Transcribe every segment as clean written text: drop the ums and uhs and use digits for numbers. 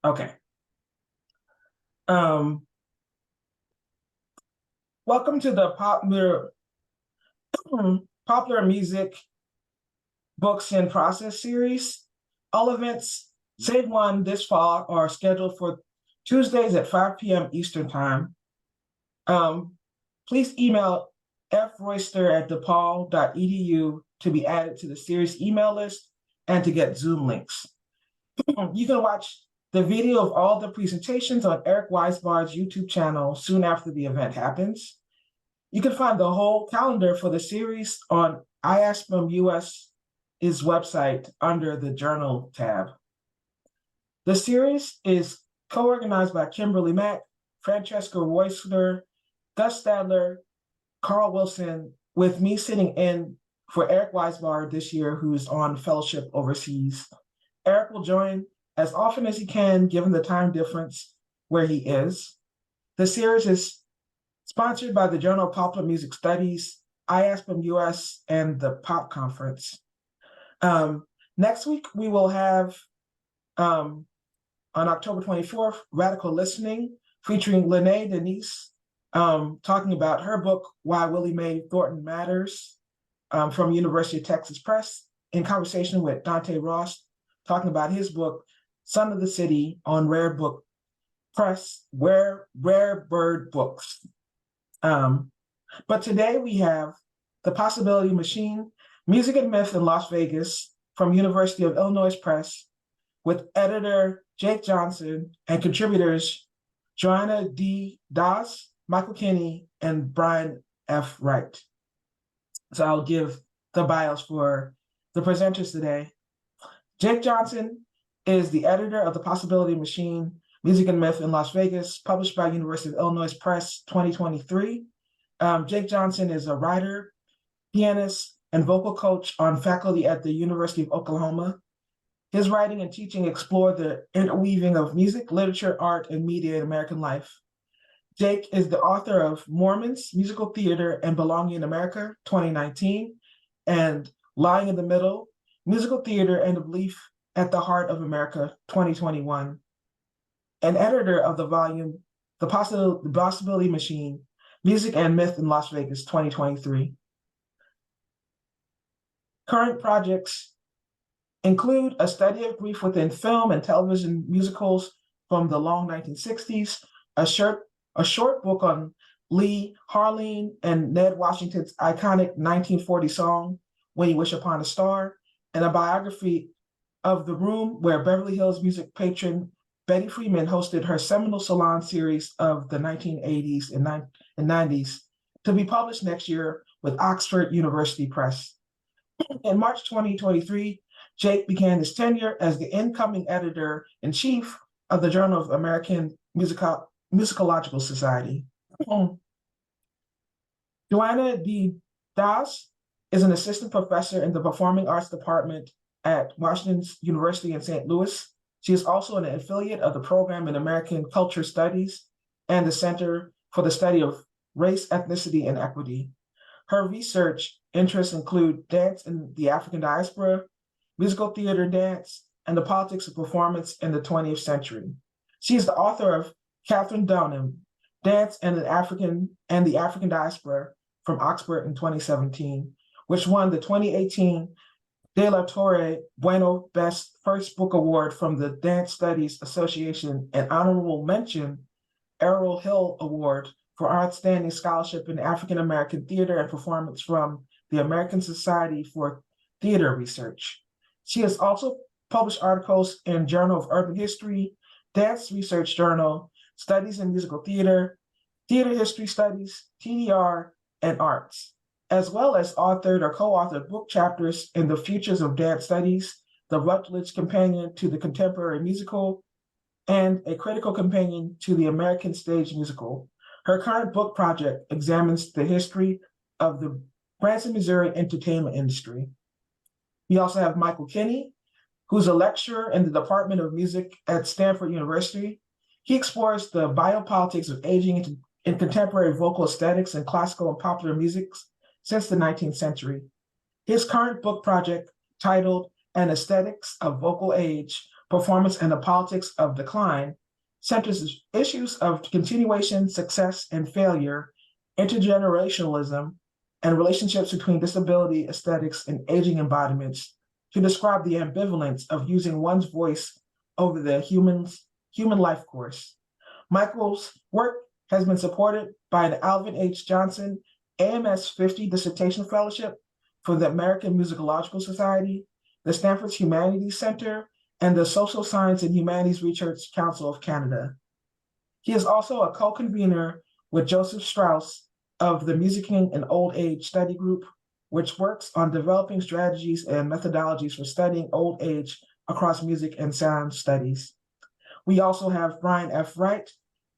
Okay. Welcome to the popular music books in process series. All events, save one this fall, are scheduled for Tuesdays at 5 p.m. Eastern Time. Please email froyster@depaul.edu to be added to the series email list and to get Zoom links. You can watch the video of all the presentations on Eric Weisbard's YouTube channel soon after the event happens. You can find the whole calendar for the series on IASPM US's website under the Journal tab. The series is co-organized by Kimberly Mack, Francesca Royster, Gus Stadler, Carl Wilson, with me sitting in for Eric Weisbard this year, who's on fellowship overseas. Eric will join as often as he can, given the time difference where he is. The series is sponsored by the Journal of Popular Music Studies, IASPM US, and the POP Conference. Next week, we will have, on October 24th, Radical Listening, featuring Lene Denise, talking about her book, Why Willie Mae Thornton Matters, from University of Texas Press, in conversation with Dante Ross, talking about his book, Son of the City, on Rare Book Press, Rare Bird Books. But today we have The Possibility Machine, Music and Myth in Las Vegas, from University of Illinois Press, with editor Jake Johnson and contributors Joanna Dee, Michael Kinney, and Brian F. Wright. So I'll give the bios for the presenters today. Jake Johnson is the editor of The Possibility Machine, Music and Myth in Las Vegas, published by University of Illinois Press 2023. Jake Johnson is a writer, pianist, and vocal coach on faculty at the University of Oklahoma. His writing and teaching explore the interweaving of music, literature, art, and media in American life. Jake is the author of Mormons, Musical Theater, and Belonging in America, 2019, and Lying in the Middle, Musical Theater and the Belief at the Heart of America, 2021, and editor of the volume, The Possibility Machine, Music and Myth in Las Vegas, 2023. Current projects include a study of grief within film and television musicals from the long 1960s, a short book on Lee Harline and Ned Washington's iconic 1940 song, When You Wish Upon a Star, and a biography of the room where Beverly Hills music patron Betty Freeman hosted her seminal salon series of the 1980s and 90s, to be published next year with Oxford University Press. In March 2023, Jake began his tenure as the incoming editor-in-chief of the Journal of American Musicological Society. Joanna Dee is an assistant professor in the Performing Arts Department at Washington University in St. Louis. She is also an affiliate of the Program in American Culture Studies and the Center for the Study of Race, Ethnicity, and Equity. Her research interests include dance in the African diaspora, musical theater dance, and the politics of performance in the 20th century. She is the author of Catherine Dunham, Dance and the African Diaspora, from Oxford in 2017, which won the 2018 De La Torre Bueno Best First Book Award from the Dance Studies Association, and honorable mention Errol Hill Award for Outstanding Scholarship in African American Theater and Performance from the American Society for Theater Research. She has also published articles in Journal of Urban History, Dance Research Journal, Studies in Musical Theater, Theater History Studies, TDR, and Arts, as well as authored or co-authored book chapters in the Futures of Dance Studies, the Rutledge Companion to the Contemporary Musical, and a critical companion to the American Stage Musical. Her current book project examines the history of the Branson, Missouri entertainment industry. We also have Michael Kinney, who's a lecturer in the Department of Music at Stanford University. He explores the biopolitics of aging in contemporary vocal aesthetics and classical and popular music since the 19th century. His current book project, titled An Aesthetics of Vocal Age, Performance and the Politics of Decline, centers issues of continuation, success, and failure, intergenerationalism, and relationships between disability, aesthetics, and aging embodiments to describe the ambivalence of using one's voice over the human life course. Michael's work has been supported by the Alvin H. Johnson AMS 50 Dissertation Fellowship for the American Musicological Society, the Stanford Humanities Center, and the Social Science and Humanities Research Council of Canada. He is also a co-convener with Joseph Strauss of the Musicking and Old Age Study Group, which works on developing strategies and methodologies for studying old age across music and sound studies. We also have Brian F. Wright,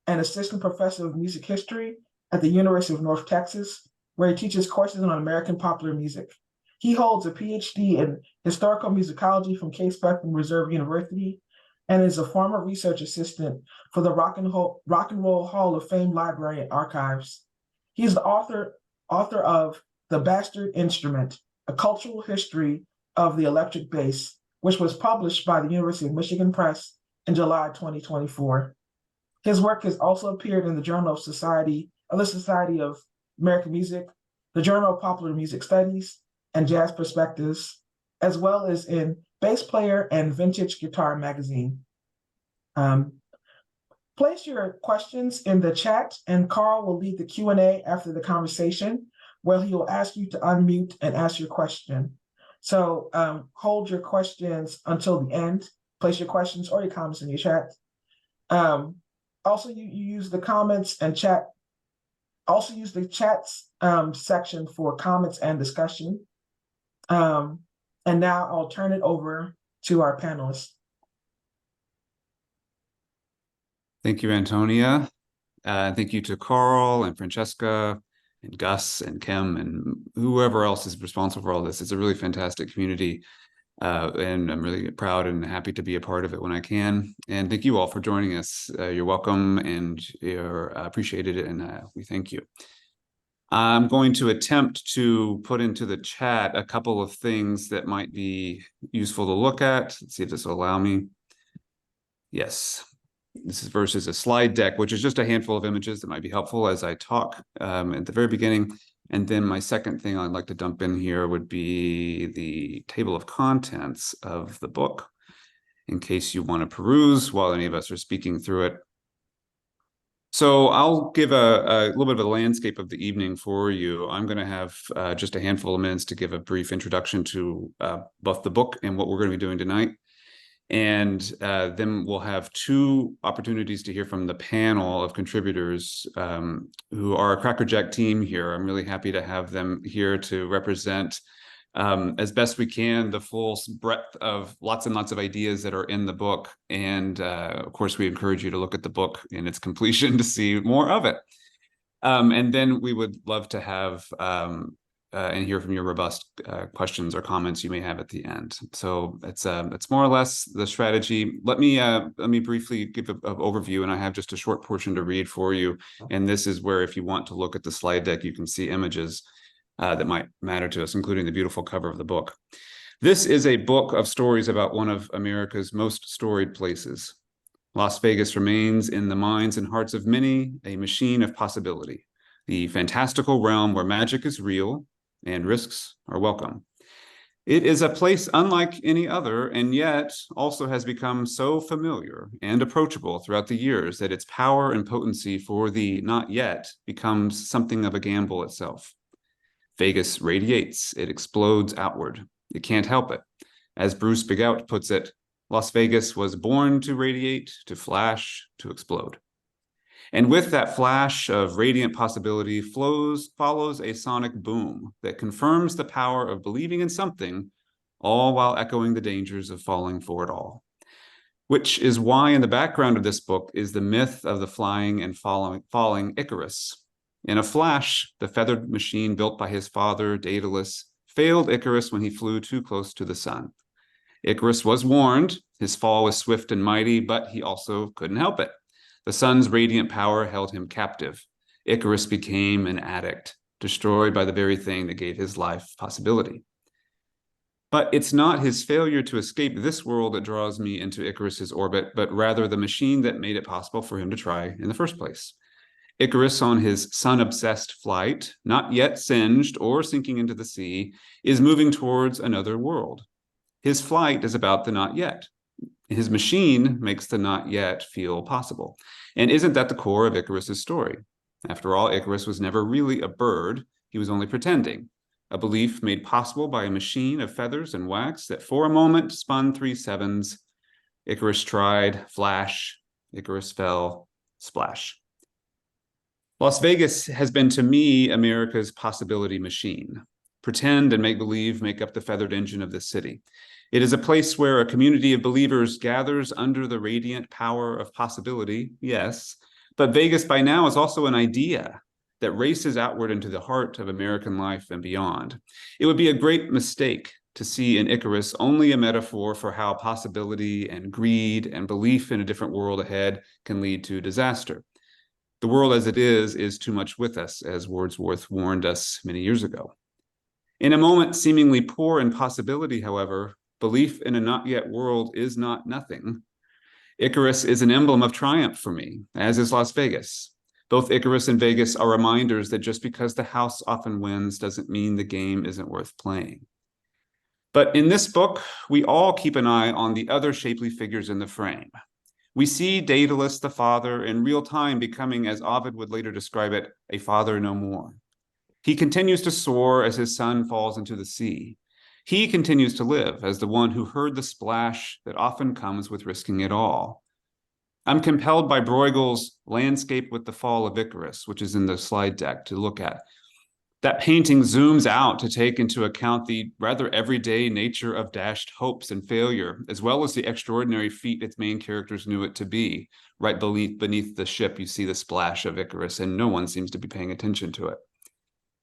an assistant professor of music history at the University of North Texas, where he teaches courses on American popular music. He holds a PhD in historical musicology from Case Western Reserve University and is a former research assistant for the Rock and Roll Hall of Fame Library and Archives. He is the author of The Bastard Instrument, A Cultural History of the Electric Bass, which was published by the University of Michigan Press in July 2024. His work has also appeared in the Journal of the Society of American Music, the Journal of Popular Music Studies, and Jazz Perspectives, as well as in Bass Player and Vintage Guitar Magazine. Place your questions in the chat, and Carl will lead the Q&A after the conversation, where he will ask you to unmute and ask your question. So hold your questions until the end. Place your questions or your comments in your chat. Also, you use the comments and chat. Also use the chats section for comments and discussion. And now I'll turn it over to our panelists. Thank you, Antonia. Thank you to Carl and Francesca and Gus and Kim and whoever else is responsible for all this. It's a really fantastic community. And I'm really proud and happy to be a part of it when I can. And thank you all for joining us. You're welcome and you're appreciated, and we thank you. I'm going to attempt to put into the chat a couple of things that might be useful to look at. Let's see if this will allow me. Yes. This is versus a slide deck, which is just a handful of images that might be helpful as I talk at the very beginning. And then my second thing I'd like to dump in here would be the table of contents of the book, in case you want to peruse while any of us are speaking through it. So I'll give a little bit of a landscape of the evening for you. I'm going to have just a handful of minutes to give a brief introduction to both the book and what we're going to be doing tonight. And then we'll have two opportunities to hear from the panel of contributors who are a crackerjack team here. I'm really happy to have them here to represent as best we can the full breadth of lots and lots of ideas that are in the book. And of course, we encourage you to look at the book in its completion to see more of it. And then we would love to have and hear from your robust questions or comments you may have at the end. So it's more or less the strategy. Let me briefly give an overview, and I have just a short portion to read for you. And this is where, if you want to look at the slide deck, you can see images that might matter to us, including the beautiful cover of the book. This is a book of stories about one of America's most storied places. Las Vegas remains in the minds and hearts of many a machine of possibility, the fantastical realm where magic is real and risks are welcome. It is a place unlike any other, and yet also has become so familiar and approachable throughout the years that its power and potency for the not yet becomes something of a gamble itself. Vegas radiates, it explodes outward. It can't help it. As Bruce Bigout puts it, Las Vegas was born to radiate, to flash, to explode. And with that flash of radiant possibility follows a sonic boom that confirms the power of believing in something, all while echoing the dangers of falling for it all. Which is why in the background of this book is the myth of the flying and falling Icarus. In a flash, the feathered machine built by his father, Daedalus, failed Icarus when he flew too close to the sun. Icarus was warned, his fall was swift and mighty, but he also couldn't help it. The sun's radiant power held him captive. Icarus became an addict, destroyed by the very thing that gave his life possibility. But it's not his failure to escape this world that draws me into Icarus's orbit, but rather the machine that made it possible for him to try in the first place. Icarus, on his sun-obsessed flight, not yet singed or sinking into the sea, is moving towards another world. His flight is about the not yet. His machine makes the not yet feel possible. And isn't that the core of Icarus's story? After all, Icarus was never really a bird. He was only pretending. A belief made possible by a machine of feathers and wax that for a moment spun 3 sevens. Icarus tried, flash. Icarus fell, splash. Las Vegas has been to me America's possibility machine. Pretend and make believe make up the feathered engine of the city. It is a place where a community of believers gathers under the radiant power of possibility, yes, but Vegas by now is also an idea that races outward into the heart of American life and beyond. It would be a great mistake to see in Icarus only a metaphor for how possibility and greed and belief in a different world ahead can lead to disaster. The world as it is too much with us, as Wordsworth warned us many years ago. In a moment seemingly poor in possibility, however, belief in a not yet world is not nothing. Icarus is an emblem of triumph for me, as is Las Vegas. Both Icarus and Vegas are reminders that just because the house often wins doesn't mean the game isn't worth playing. But in this book, we all keep an eye on the other shapely figures in the frame. We see Daedalus the father in real time becoming, as Ovid would later describe it, a father no more. He continues to soar as his son falls into the sea. He continues to live as the one who heard the splash that often comes with risking it all. I'm compelled by Bruegel's Landscape with the Fall of Icarus, which is in the slide deck to look at. That painting zooms out to take into account the rather everyday nature of dashed hopes and failure, as well as the extraordinary feat its main characters knew it to be. Right beneath the ship, you see the splash of Icarus, and no one seems to be paying attention to it.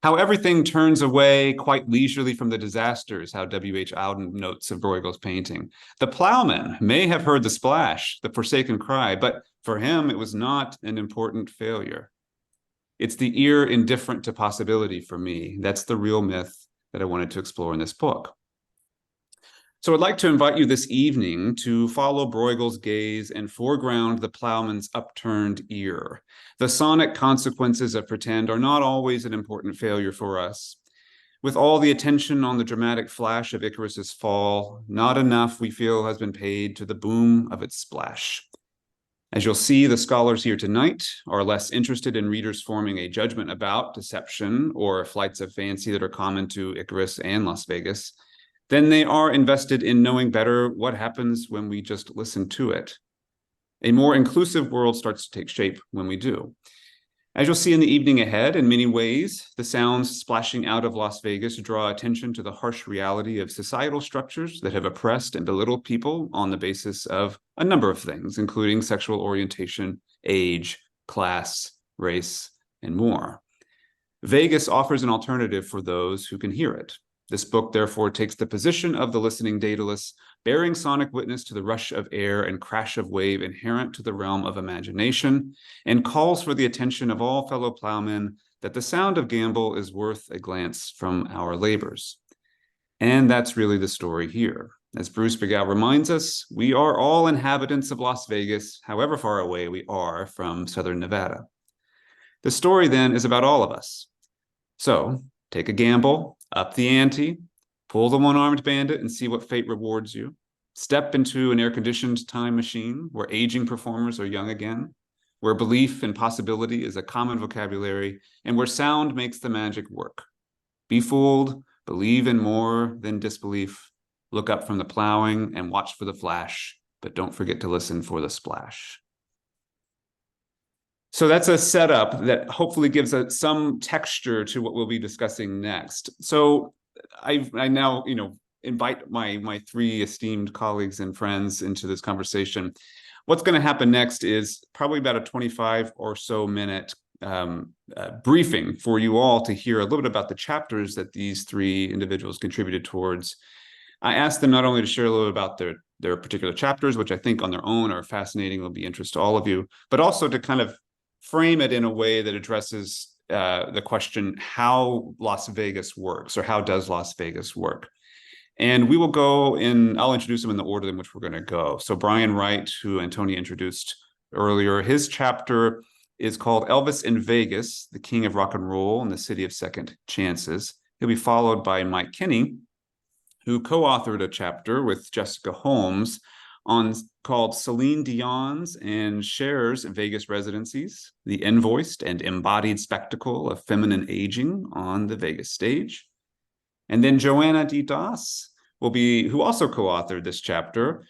How everything turns away quite leisurely from the disasters, how W.H. Auden notes of Bruegel's painting. The plowman may have heard the splash, the forsaken cry, but for him it was not an important failure. It's the ear indifferent to possibility for me. That's the real myth that I wanted to explore in this book. So I'd like to invite you this evening to follow Bruegel's gaze and foreground the plowman's upturned ear. The sonic consequences of pretend are not always an important failure for us. With all the attention on the dramatic flash of Icarus's fall, not enough, we feel, has been paid to the boom of its splash. As you'll see, the scholars here tonight are less interested in readers forming a judgment about deception or flights of fancy that are common to Icarus and Las Vegas than they are invested in knowing better what happens when we just listen to it. A more inclusive world starts to take shape when we do. As you'll see in the evening ahead, in many ways, the sounds splashing out of Las Vegas draw attention to the harsh reality of societal structures that have oppressed and belittled people on the basis of a number of things, including sexual orientation, age, class, race, and more. Vegas offers an alternative for those who can hear it. This book, therefore, takes the position of the listening Daedalus, bearing sonic witness to the rush of air and crash of wave inherent to the realm of imagination, and calls for the attention of all fellow plowmen that the sound of gamble is worth a glance from our labors. And that's really the story here. As Bruce Begal reminds us, we are all inhabitants of Las Vegas, however far away we are from Southern Nevada. The story, then, is about all of us. So, take a gamble, up the ante, pull the one-armed bandit and see what fate rewards you. Step into an air-conditioned time machine where aging performers are young again, where belief in possibility is a common vocabulary, and where sound makes the magic work. Be fooled, believe in more than disbelief, look up from the plowing and watch for the flash, but don't forget to listen for the splash. So that's a setup that hopefully gives some texture to what we'll be discussing next. So I now, invite my 3 esteemed colleagues and friends into this conversation. What's going to happen next is probably about a 25 or so minute briefing for you all to hear a little bit about the chapters that these 3 individuals contributed towards. I asked them not only to share a little bit about their particular chapters, which I think on their own are fascinating, will be interest to all of you, but also to kind of frame it in a way that addresses the question how Las Vegas works, or how does Las Vegas work? And we will go in, I'll introduce them in the order in which we're going to go. So Brian Wright, who Antonia introduced earlier, his chapter is called Elvis in Vegas, the King of Rock and Roll in the City of Second Chances. He'll be followed by Mike Kinney, who co-authored a chapter with Jessica Holmes called Céline Dion's and Cher's Vegas Residencies, the invoiced and embodied spectacle of feminine aging on the Vegas stage. And then Joanna Dee, who also co-authored this chapter,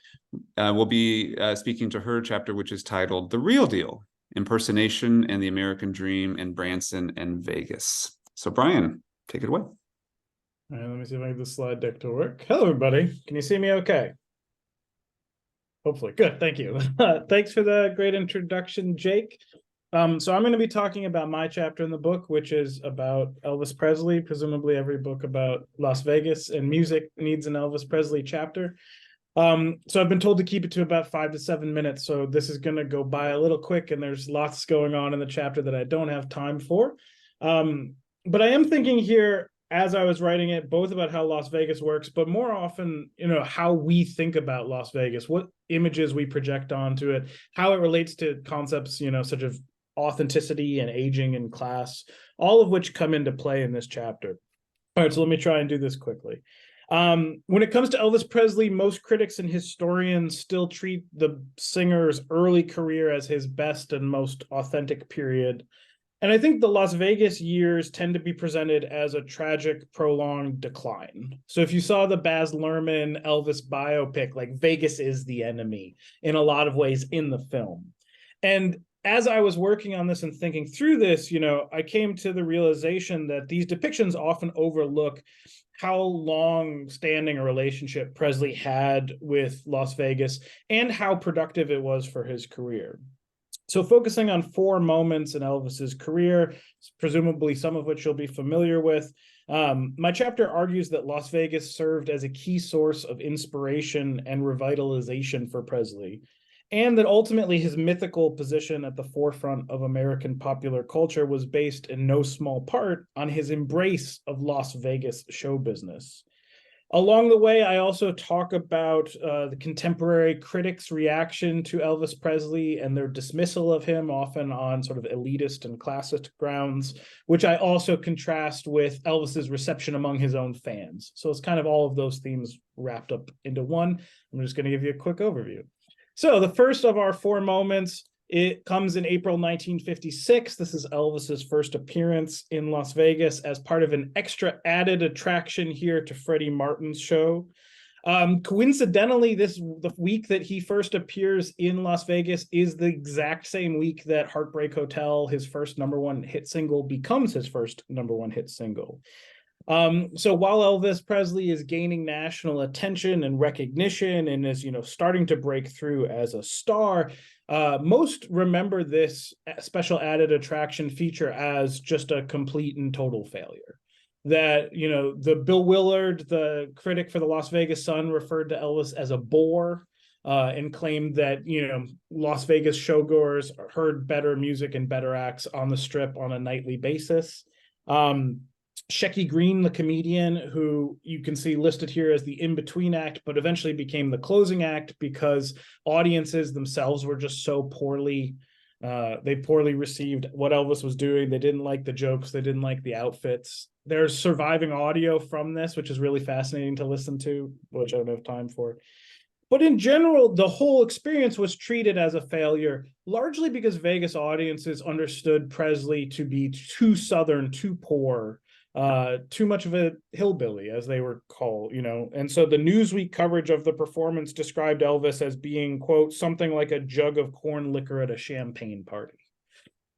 will be speaking to her chapter, which is titled The Real Deal, Impersonation and the American Dream in Branson and Vegas. So Brian, take it away. All right, let me see if I can get the slide deck to work. Hello, everybody. Can you see me okay? Hopefully. Good. Thank you. Thanks for the great introduction, Jake. So I'm going to be talking about my chapter in the book, which is about Elvis Presley. Presumably every book about Las Vegas and music needs an Elvis Presley chapter. So I've been told to keep it to about 5 to 7 minutes. So this is going to go by a little quick, and there's lots going on in the chapter that I don't have time for. But I am thinking here, as I was writing it, both about how Las Vegas works, but more often, how we think about Las Vegas, what images we project onto it, how it relates to concepts, such as authenticity and aging and class, all of which come into play in this chapter. All right, so let me try and do this quickly. When it comes to Elvis Presley, most critics and historians still treat the singer's early career as his best and most authentic period. And I think the Las Vegas years tend to be presented as a tragic, prolonged decline. So if you saw the Baz Luhrmann Elvis biopic, like Vegas is the enemy in a lot of ways in the film. And as I was working on this and thinking through this, I came to the realization that these depictions often overlook how long-standing a relationship Presley had with Las Vegas and how productive it was for his career. So focusing on 4 moments in Elvis's career, presumably some of which you'll be familiar with, my chapter argues that Las Vegas served as a key source of inspiration and revitalization for Presley, and that ultimately his mythical position at the forefront of American popular culture was based in no small part on his embrace of Las Vegas show business. Along the way, I also talk about the contemporary critics' reaction to Elvis Presley and their dismissal of him, often on sort of elitist and classist grounds, which I also contrast with Elvis's reception among his own fans. So it's kind of all of those themes wrapped up into one. I'm just going to give you a quick overview. So the first of our 4 moments, it comes in April 1956. This is Elvis's first appearance in Las Vegas as part of an extra added attraction here to Freddie Martin's show. Coincidentally, the week that he first appears in Las Vegas is the exact same week that Heartbreak Hotel, his first #1 hit single, becomes his first #1 hit single. So while Elvis Presley is gaining national attention and recognition and is, starting to break through as a star, most remember this special added attraction feature as just a complete and total failure. That, the Bill Willard, the critic for the Las Vegas Sun, referred to Elvis as a bore, and claimed that, Las Vegas showgoers heard better music and better acts on the Strip on a nightly basis. Shecky Green, the comedian, who you can see listed here as the in-between act, but eventually became the closing act because audiences themselves were just so poorly received what Elvis was doing. They didn't like the jokes. They didn't like the outfits. There's surviving audio from this, which is really fascinating to listen to, which I don't have time for. But in general, the whole experience was treated as a failure, largely because Vegas audiences understood Presley to be too Southern, too poor, too much of a hillbilly, as they were called, and so the Newsweek coverage of the performance described Elvis as being, quote, something like a jug of corn liquor at a champagne party.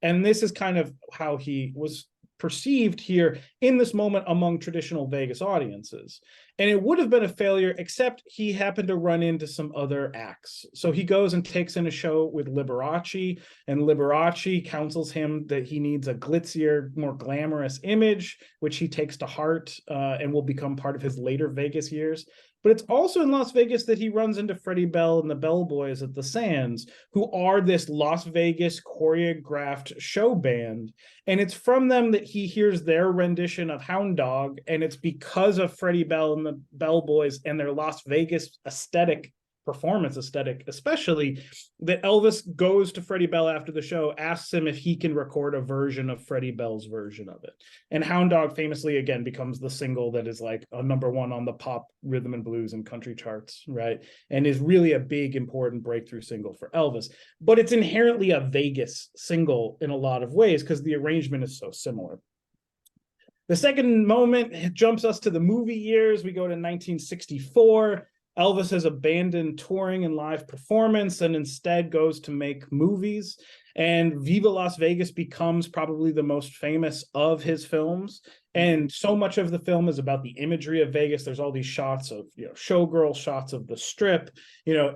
And this is kind of how he was perceived here in this moment among traditional Vegas audiences. And it would have been a failure, except he happened to run into some other acts. So he goes and takes in a show with Liberace, and Liberace counsels him that he needs a glitzier, more glamorous image, which he takes to heart and will become part of his later Vegas years. But it's also in Las Vegas that he runs into Freddie Bell and the Bell Boys at the Sands, who are this Las Vegas choreographed show band. And it's from them that he hears their rendition of Hound Dog, and it's because of Freddie Bell and the Bell Boys and their Las Vegas performance aesthetic, especially, that Elvis goes to Freddie Bell after the show, asks him if he can record a version of Freddie Bell's version of it. And Hound Dog famously, again, becomes the single that is like a #1 on the pop, rhythm and blues and country charts, right? And is really a big, important breakthrough single for Elvis. But it's inherently a Vegas single in a lot of ways because the arrangement is so similar. The second moment jumps us to the movie years. We go to 1964. Elvis has abandoned touring and live performance and instead goes to make movies. And Viva Las Vegas becomes probably the most famous of his films. And so much of the film is about the imagery of Vegas. There's all these shots of, showgirl shots of the Strip,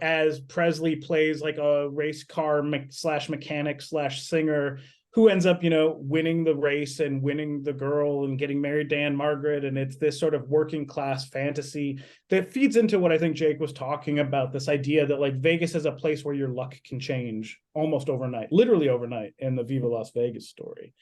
as Presley plays like a race car slash mechanic slash singer who ends up, winning the race and winning the girl and getting married to Anne Margaret. And it's this sort of working class fantasy that feeds into what I think Jake was talking about, this idea that like Vegas is a place where your luck can change almost overnight, literally overnight, in the Viva Las Vegas story.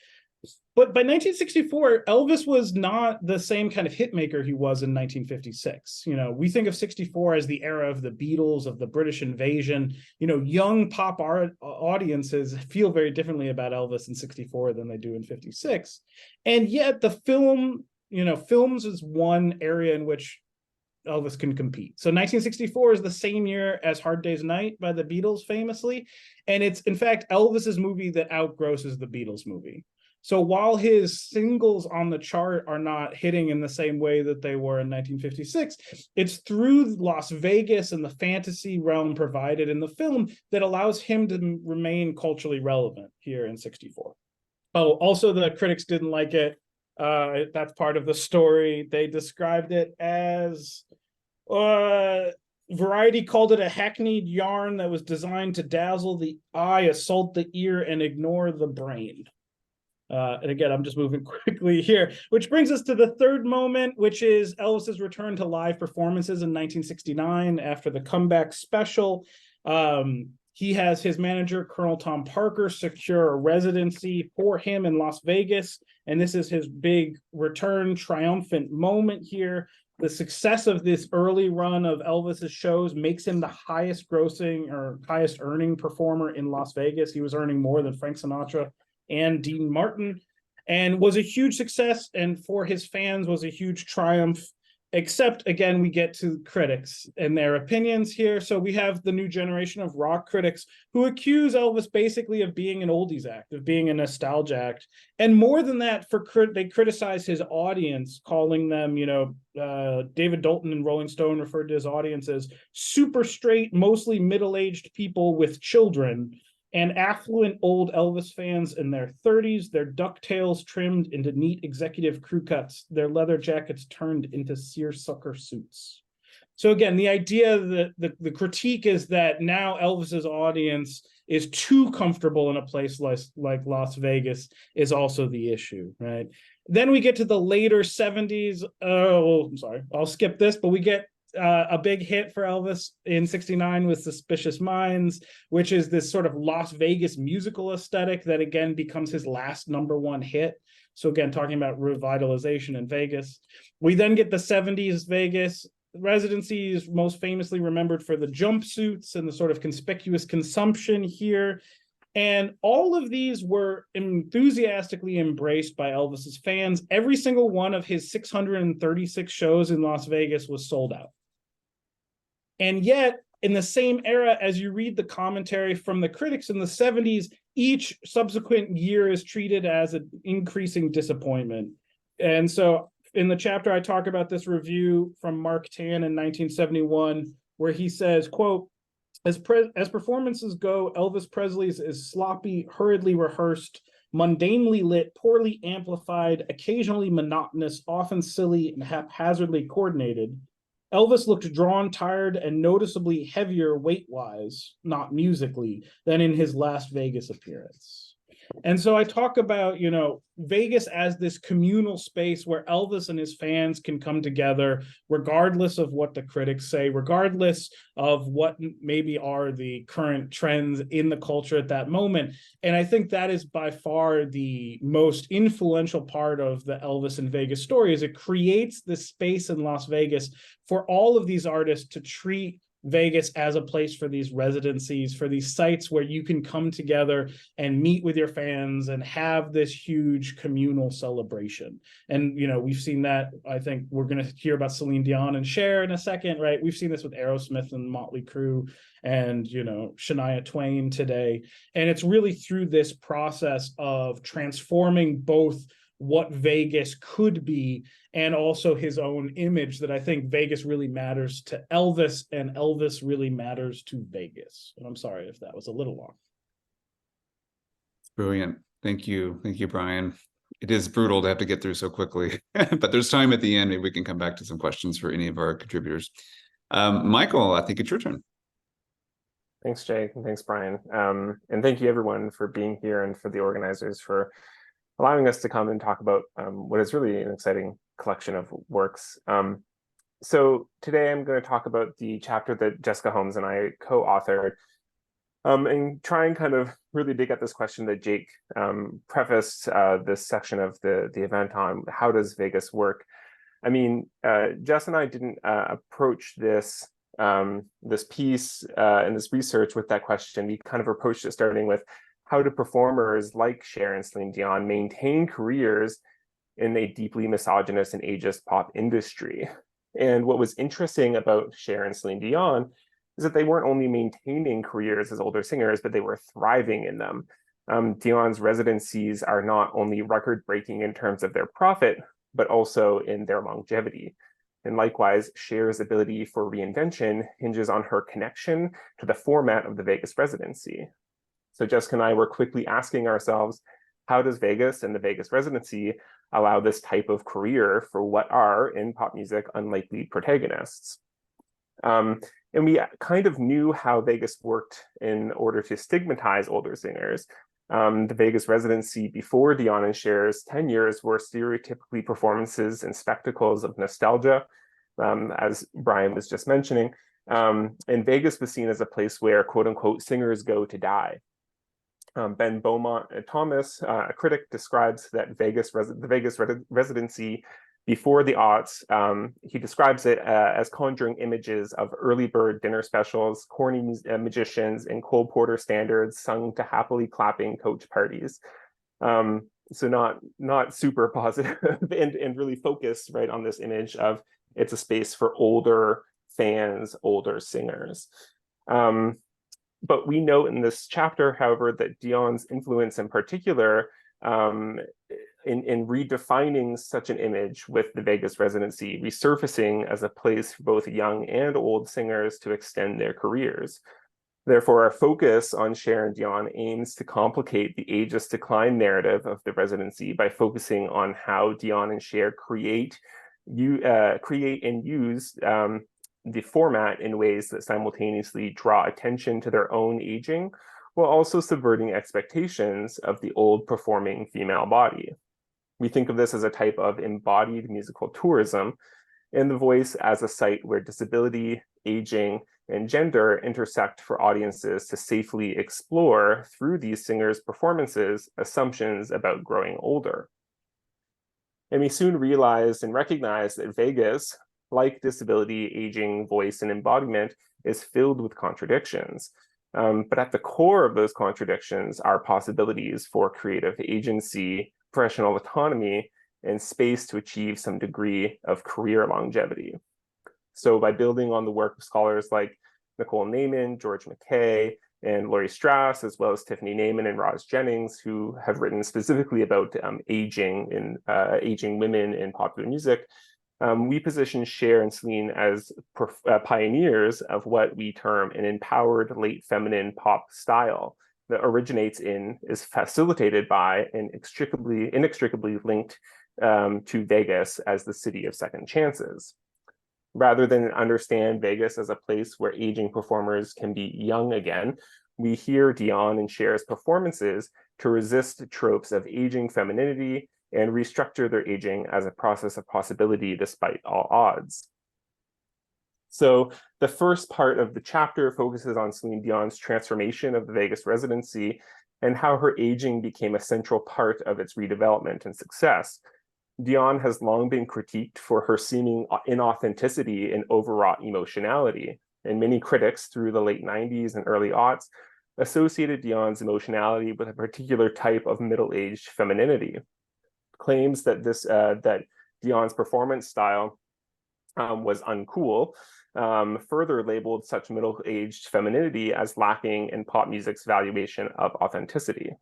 But by 1964, Elvis was not the same kind of hitmaker he was in 1956. We think of 64 as the era of the Beatles, of the British invasion. Young pop audiences feel very differently about Elvis in 64 than they do in 56. And yet the film, films is one area in which Elvis can compete. So 1964 is the same year as Hard Day's Night by the Beatles famously. And it's, in fact, Elvis's movie that outgrosses the Beatles movie. So while his singles on the chart are not hitting in the same way that they were in 1956, it's through Las Vegas and the fantasy realm provided in the film that allows him to remain culturally relevant here in 64. Oh, also the critics didn't like it. That's part of the story. They described it as... Variety called it a hackneyed yarn that was designed to dazzle the eye, assault the ear, and ignore the brain. And again, I'm just moving quickly here, which brings us to the third moment, which is Elvis's return to live performances in 1969 after the comeback special. He has his manager, Colonel Tom Parker, secure a residency for him in Las Vegas. And this is his big return triumphant moment here. The success of this early run of Elvis's shows makes him the highest grossing or highest earning performer in Las Vegas. He was earning more than Frank Sinatra and Dean Martin, and was a huge success, and for his fans was a huge triumph, except, again, we get to critics and their opinions here. So we have the new generation of rock critics who accuse Elvis basically of being an oldies act, of being a nostalgia act. And more than that, they criticize his audience, calling them, David Dalton in Rolling Stone referred to his audience as super straight, mostly middle-aged people with children, and affluent old Elvis fans in their 30s, their ducktails trimmed into neat executive crew cuts, their leather jackets turned into seersucker suits. So again, the idea that the critique is that now Elvis's audience is too comfortable in a place like Las Vegas is also the issue, right? Then we get to the later 70s. I'm sorry, I'll skip this, but we get a big hit for Elvis in 69 with Suspicious Minds, which is this sort of Las Vegas musical aesthetic that again becomes his last #1 hit. So again, talking about revitalization in Vegas. We then get the 70s Vegas. Residencies, most famously remembered for the jumpsuits and the sort of conspicuous consumption here. And all of these were enthusiastically embraced by Elvis's fans. Every single one of his 636 shows in Las Vegas was sold out. And yet, in the same era, as you read the commentary from the critics in the 70s, each subsequent year is treated as an increasing disappointment. And so in the chapter, I talk about this review from Mark Tan in 1971, where he says, quote, as performances go, Elvis Presley's is sloppy, hurriedly rehearsed, mundanely lit, poorly amplified, occasionally monotonous, often silly, and haphazardly coordinated. Elvis looked drawn, tired, and noticeably heavier weight-wise, not musically, than in his last Vegas appearance. And so I talk about, Vegas as this communal space where Elvis and his fans can come together, regardless of what the critics say, regardless of what maybe are the current trends in the culture at that moment. And I think that is by far the most influential part of the Elvis in Vegas story, is it creates this space in Las Vegas for all of these artists to treat Vegas as a place for these residencies, for these sites where you can come together and meet with your fans and have this huge communal celebration. And, we've seen that. I think we're going to hear about Celine Dion and Cher in a second, right? We've seen this with Aerosmith and Motley Crue and, Shania Twain today. And it's really through this process of transforming both what Vegas could be and also his own image that I think Vegas really matters to Elvis and Elvis really matters to Vegas. And I'm sorry if that was a little long. Brilliant. Thank you. Thank you, Brian. It is brutal to have to get through so quickly, but there's time at the end. Maybe we can come back to some questions for any of our contributors. Michael, I think it's your turn. Thanks, Jake, and thanks, Brian. And thank you, everyone, for being here and for the organizers for allowing us to come and talk about what is really an exciting collection of works. So today I'm going to talk about the chapter that Jessica Holmes and I co-authored, and try and kind of really dig at this question that Jake prefaced this section of the event on: how does Vegas work? I mean, Jess and I didn't approach this this piece and this research with that question. We kind of approached it starting with, how do performers like Cher and Céline Dion maintain careers in a deeply misogynist and ageist pop industry? And what was interesting about Cher and Céline Dion is that they weren't only maintaining careers as older singers, but they were thriving in them. Dion's residencies are not only record-breaking in terms of their profit, but also in their longevity. And likewise, Cher's ability for reinvention hinges on her connection to the format of the Vegas residency. So Jessica and I were quickly asking ourselves, how does Vegas and the Vegas residency allow this type of career for what are, in pop music, unlikely protagonists? And we kind of knew how Vegas worked in order to stigmatize older singers. The Vegas residency before Dion and Cher's 10 years were stereotypically performances and spectacles of nostalgia, as Brian was just mentioning. And Vegas was seen as a place where, quote unquote, singers go to die. Ben Beaumont Thomas, a critic, describes that the Vegas residency before the aughts. He describes it as conjuring images of early bird dinner specials, corny magicians, and Cole Porter standards sung to happily clapping coach parties. So not super positive and really focused right on this image of it's a space for older fans, older singers. But we note in this chapter, however, that Dion's influence in particular in redefining such an image with the Vegas residency, resurfacing as a place for both young and old singers to extend their careers. Therefore, our focus on Cher and Dion aims to complicate the ageist decline narrative of the residency by focusing on how Dion and Cher create and use the format in ways that simultaneously draw attention to their own aging, while also subverting expectations of the old performing female body. We think of this as a type of embodied musical tourism, and the voice as a site where disability, aging, and gender intersect for audiences to safely explore, through these singers' performances, assumptions about growing older. And we soon realized and recognized that Vegas, like disability, aging, voice, and embodiment, is filled with contradictions. But at the core of those contradictions are possibilities for creative agency, professional autonomy, and space to achieve some degree of career longevity. So by building on the work of scholars like Nicole Naiman, George McKay, and Laurie Strauss, as well as Tiffany Naiman and Roz Jennings, who have written specifically about aging women in popular music, we position Cher and Céline as pioneers of what we term an empowered late feminine pop style that originates in, is facilitated by, and inextricably linked to Vegas as the city of second chances. Rather than understand Vegas as a place where aging performers can be young again, we hear Dion and Cher's performances to resist tropes of aging femininity and restructure their aging as a process of possibility despite all odds. So the first part of the chapter focuses on Céline Dion's transformation of the Vegas residency and how her aging became a central part of its redevelopment and success. Dion has long been critiqued for her seeming inauthenticity and overwrought emotionality, and many critics through the late 90s and early aughts associated Dion's emotionality with a particular type of middle-aged femininity. Claims that that Dion's performance style was uncool further labeled such middle-aged femininity as lacking in pop music's valuation of authenticity.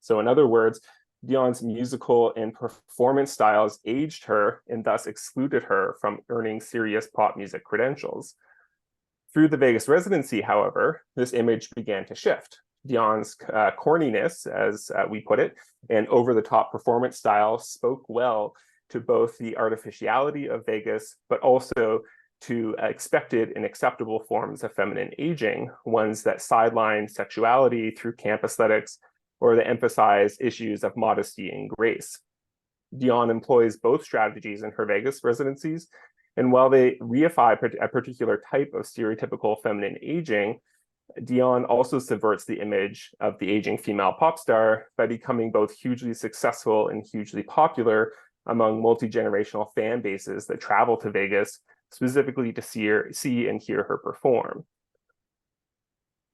So in other words, Dion's musical and performance styles aged her and thus excluded her from earning serious pop music credentials. Through the Vegas residency, however, this image began to shift. Dion's corniness, as we put it, and over-the-top performance style spoke well to both the artificiality of Vegas, but also to expected and acceptable forms of feminine aging, ones that sideline sexuality through camp aesthetics or that emphasize issues of modesty and grace. Dion employs both strategies in her Vegas residencies, and while they reify a particular type of stereotypical feminine aging, Dion also subverts the image of the aging female pop star by becoming both hugely successful and hugely popular among multi-generational fan bases that travel to Vegas specifically to see and hear her perform.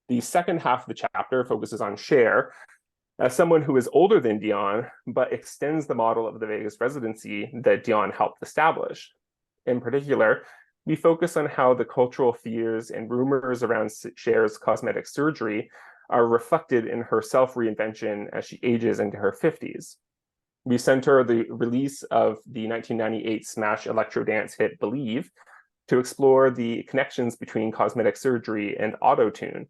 The second half of the chapter focuses on Cher, as someone who is older than Dion, but extends the model of the Vegas residency that Dion helped establish. In particular, we focus on how the cultural fears and rumors around Cher's cosmetic surgery are reflected in her self-reinvention as she ages into her 50s. We center the release of the 1998 smash electro dance hit Believe to explore the connections between cosmetic surgery and auto-tune,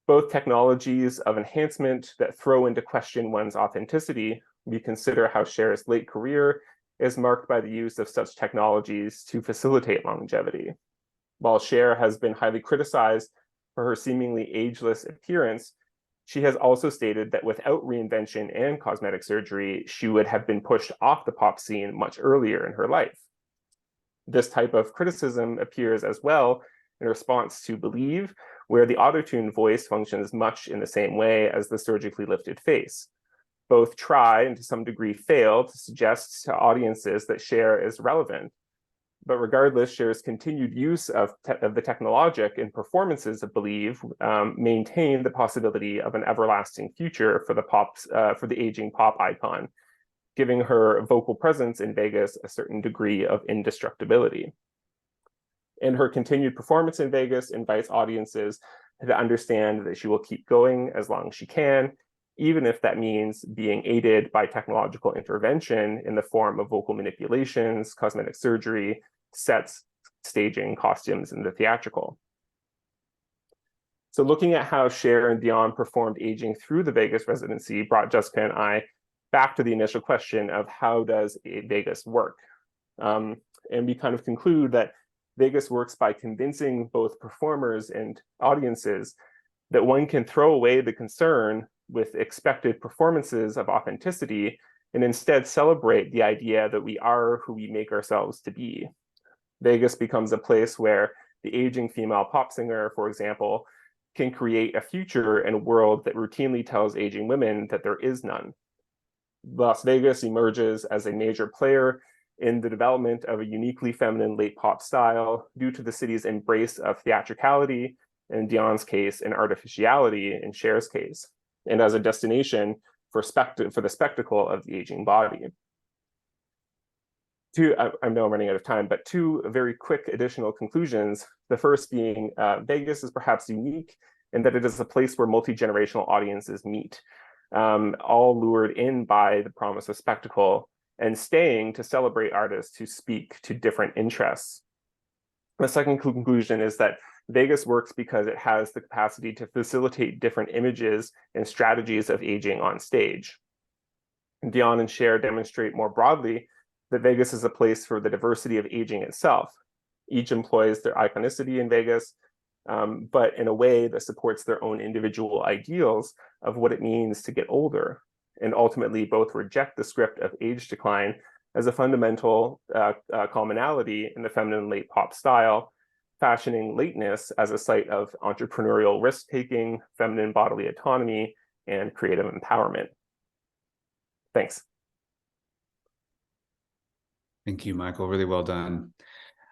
both technologies of enhancement that throw into question one's authenticity. We consider how Cher's late career is marked by the use of such technologies to facilitate longevity. While Cher has been highly criticized for her seemingly ageless appearance, she has also stated that without reinvention and cosmetic surgery, she would have been pushed off the pop scene much earlier in her life. This type of criticism appears as well in response to Believe, where the auto-tune voice functions much in the same way as the surgically lifted face. Both try and to some degree fail to suggest to audiences that Cher is relevant. But regardless, Cher's continued use of the technologic in performances of Believe maintain the possibility of an everlasting future for the aging pop icon, giving her vocal presence in Vegas a certain degree of indestructibility. And her continued performance in Vegas invites audiences to understand that she will keep going as long as she can, even if that means being aided by technological intervention in the form of vocal manipulations, cosmetic surgery, sets, staging, costumes, and the theatrical. So looking at how Cher and Dion performed aging through the Vegas residency brought Jessica and I back to the initial question of how does Vegas work? And we kind of conclude that Vegas works by convincing both performers and audiences that one can throw away the concern with expected performances of authenticity and instead celebrate the idea that we are who we make ourselves to be. Vegas becomes a place where the aging female pop singer, for example, can create a future and a world that routinely tells aging women that there is none. Las Vegas emerges as a major player in the development of a uniquely feminine late pop style due to the city's embrace of theatricality, in Dion's case, and artificiality in Cher's case, and as a destination for the spectacle of the aging body. I know I'm running out of time, but two very quick additional conclusions. The first being Vegas is perhaps unique in that it is a place where multi-generational audiences meet, all lured in by the promise of spectacle and staying to celebrate artists who speak to different interests. The second conclusion is that Vegas works because it has the capacity to facilitate different images and strategies of aging on stage. Dion and Cher demonstrate more broadly that Vegas is a place for the diversity of aging itself. Each employs their iconicity in Vegas, but in a way that supports their own individual ideals of what it means to get older, and ultimately both reject the script of age decline as a fundamental commonality in the feminine late pop style, fashioning lateness as a site of entrepreneurial risk-taking, feminine bodily autonomy, and creative empowerment. Thanks. Thank you, Michael. Really well done.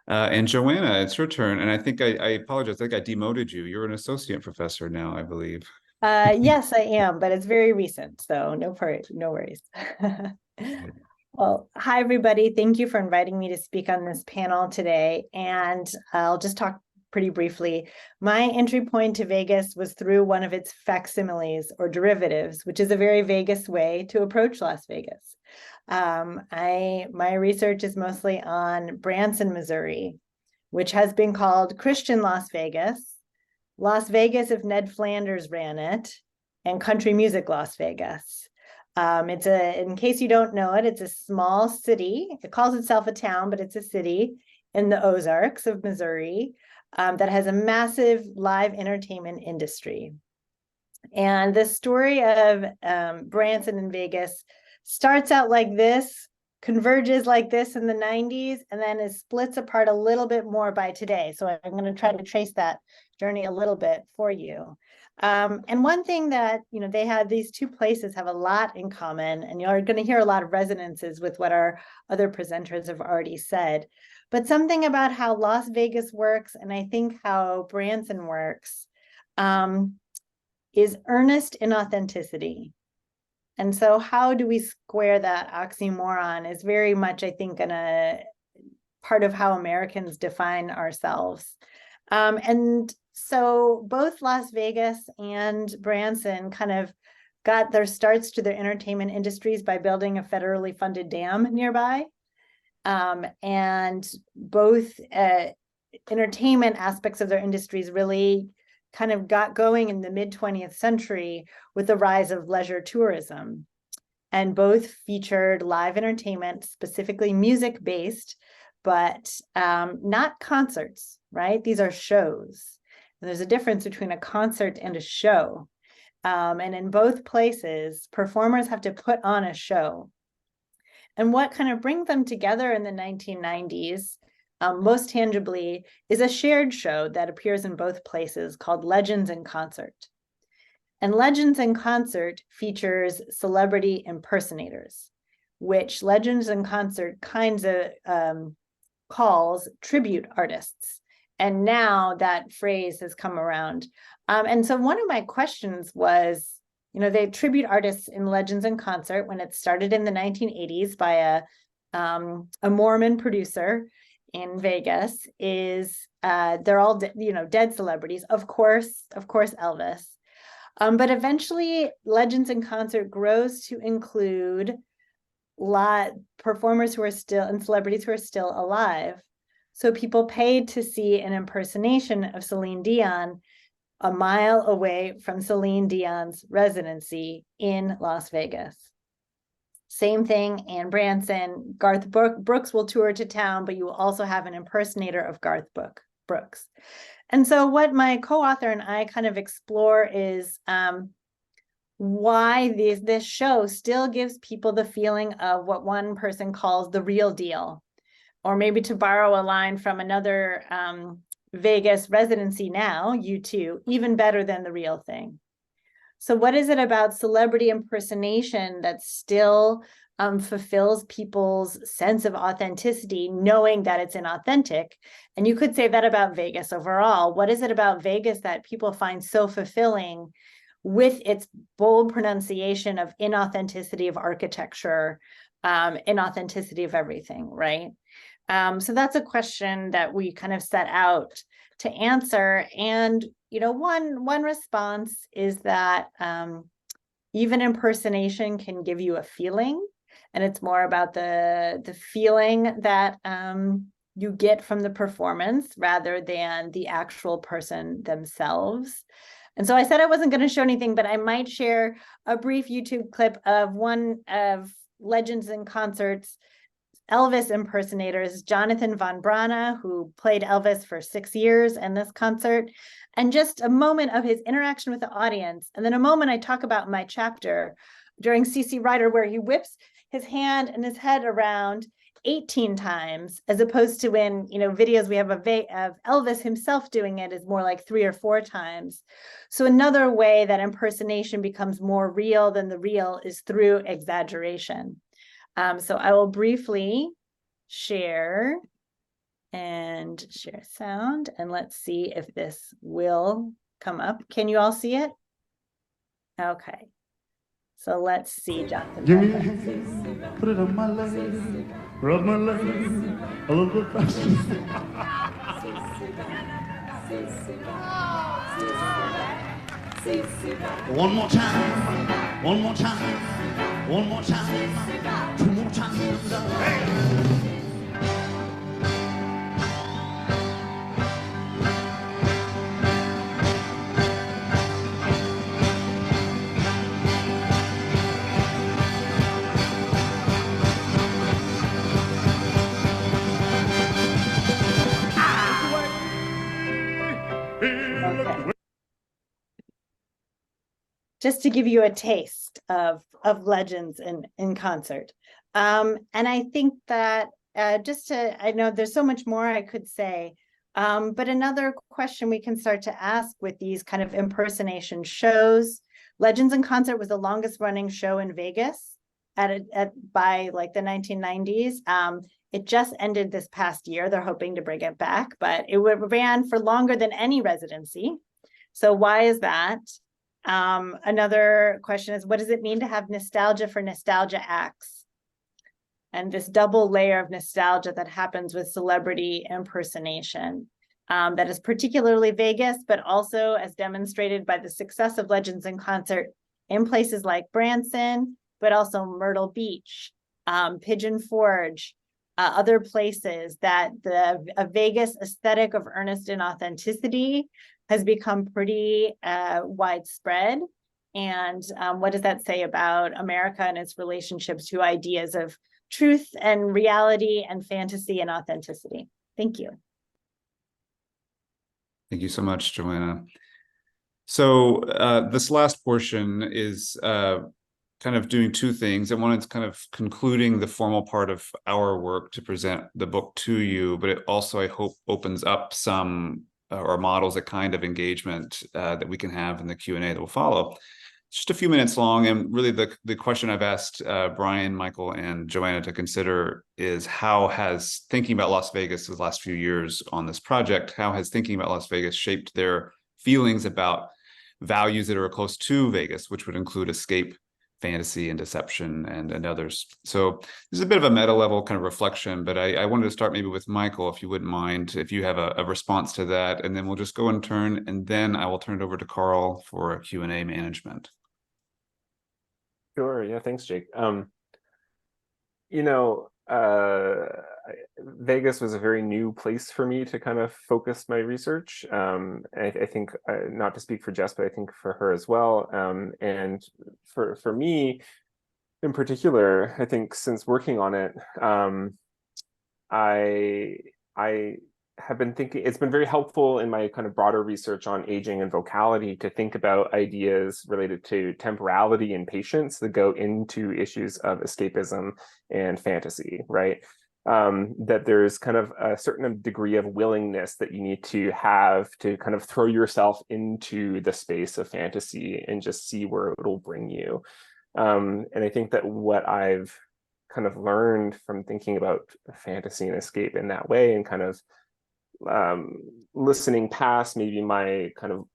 And Joanna, it's your turn. And I think I apologize. I think I demoted you. You're an associate professor now, I believe. Yes, I am, but it's very recent, so no worries. Well, hi, everybody. Thank you for inviting me to speak on this panel today. And I'll just talk pretty briefly. My entry point to Vegas was through one of its facsimiles or derivatives, which is a very Vegas way to approach Las Vegas. My research is mostly on Branson, Missouri, which has been called Christian Las Vegas if Ned Flanders ran it, and country music Las Vegas. In case you don't know it, it's a small city. It calls itself a town, but it's a city in the Ozarks of Missouri that has a massive live entertainment industry. And the story of Branson and Vegas starts out like this, converges like this in the 90s, and then it splits apart a little bit more by today. So I'm going to try to trace that journey a little bit for you. And one thing that, these two places have a lot in common, and you're going to hear a lot of resonances with what our other presenters have already said, but something about how Las Vegas works, and I think how Branson works, is earnest inauthenticity. And so how do we square that oxymoron is very much, I think, part of how Americans define ourselves. And so both Las Vegas and Branson kind of got their starts to their entertainment industries by building a federally funded dam nearby. And both entertainment aspects of their industries really kind of got going in the mid-20th century with the rise of leisure tourism. And both featured live entertainment, specifically music-based, but not concerts, right? These are shows. And there's a difference between a concert and a show. And in both places, performers have to put on a show. And what kind of brings them together in the 1990s, most tangibly, is a shared show that appears in both places called Legends in Concert. And Legends in Concert features celebrity impersonators, which Legends in Concert kinds of calls tribute artists. And now that phrase has come around. And so one of my questions was, they tribute artists in Legends in Concert when it started in the 1980s by a Mormon producer in Vegas. They're all dead celebrities, of course Elvis. But eventually Legends in Concert grows to include performers who are still and celebrities who are still alive. So people paid to see an impersonation of Céline Dion a mile away from Céline Dion's residency in Las Vegas. Same thing in Branson. Garth Brooks will tour to town, but you will also have an impersonator of Garth Brooks. And so what my co-author and I kind of explore is why this show still gives people the feeling of what one person calls the real deal. Or maybe to borrow a line from another Vegas residency now, U2, even better than the real thing. So what is it about celebrity impersonation that still fulfills people's sense of authenticity, knowing that it's inauthentic? And you could say that about Vegas overall. What is it about Vegas that people find so fulfilling with its bold pronunciation of inauthenticity of architecture, inauthenticity of everything, right? So that's a question that we kind of set out to answer. And, one response is that even impersonation can give you a feeling, and it's more about the feeling that you get from the performance rather than the actual person themselves. And so I said I wasn't going to show anything, but I might share a brief YouTube clip of one of Legends in Concert's Elvis impersonators, Jonathan von Brana, who played Elvis for 6 years in this concert, and just a moment of his interaction with the audience. And then a moment I talk about in my chapter during CC Rider, where he whips his hand and his head around 18 times, as opposed to in, you know, videos we have of Elvis himself doing it is more like 3 or 4 times. So another way that impersonation becomes more real than the real is through exaggeration. So I will briefly share sound, and let's see if this will come up. Can you all see it? Okay. So let's see, Jonathan. Give me your hand, put it on my leg, rub my leg, a little bit faster. One more time, one more time, one more time, 2 more times. Hey! Okay. Just to give you a taste of legends in concert. And I think that I know there's so much more I could say, but another question we can start to ask with these kind of impersonation shows. Legends in Concert was the longest running show in Vegas by like the 1990s. It just ended this past year. They're hoping to bring it back, but it ran for longer than any residency. So why is that? Another question is, what does it mean to have nostalgia for nostalgia acts? And this double layer of nostalgia that happens with celebrity impersonation, that is particularly Vegas, but also as demonstrated by the success of Legends in Concert in places like Branson, but also Myrtle Beach, Pigeon Forge, other places, that a Vegas aesthetic of earnest and authenticity has become pretty widespread. And what does that say about America and its relationships to ideas of truth and reality and fantasy and authenticity? Thank you. Thank you so much, Joanna. So this last portion is kind of doing 2 things. And one is kind of concluding the formal part of our work to present the book to you, but it also, I hope, opens up some or models a kind of engagement that we can have in the Q&A that will follow. It's just a few minutes long, and really the question I've asked Brian, Michael, and Joanna to consider is, how has thinking about Las Vegas the last few years on this project, how has thinking about Las Vegas shaped their feelings about values that are close to Vegas, which would include escape, fantasy, and deception, and others. So this is a bit of a meta level kind of reflection, but I wanted to start maybe with Michael, if you wouldn't mind, if you have a response to that, and then we'll just go in turn, and then I will turn it over to Carl for Q&A management. Sure. Yeah. Thanks, Jake. Vegas was a very new place for me to kind of focus my research. I think, not to speak for Jess, but I think for her as well. And for me in particular, I think since working on it, I have been thinking, it's been very helpful in my kind of broader research on aging and vocality to think about ideas related to temporality and patience that go into issues of escapism and fantasy, right? That there's kind of a certain degree of willingness that you need to have to kind of throw yourself into the space of fantasy and just see where it'll bring you. And I think that what I've kind of learned from thinking about fantasy and escape in that way, and kind of listening past maybe my kind of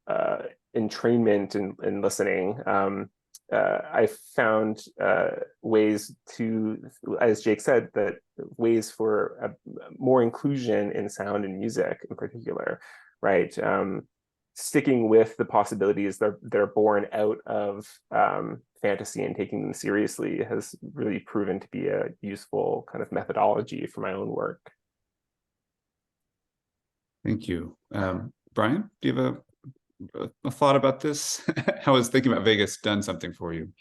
entrainment in listening, I found ways to, as Jake said, that ways for more inclusion in sound and music in particular, right? Sticking with the possibilities they're born out of fantasy and taking them seriously has really proven to be a useful kind of methodology for my own work. Thank you. Brian, do you have a thought about this? How has thinking about Vegas done something for you?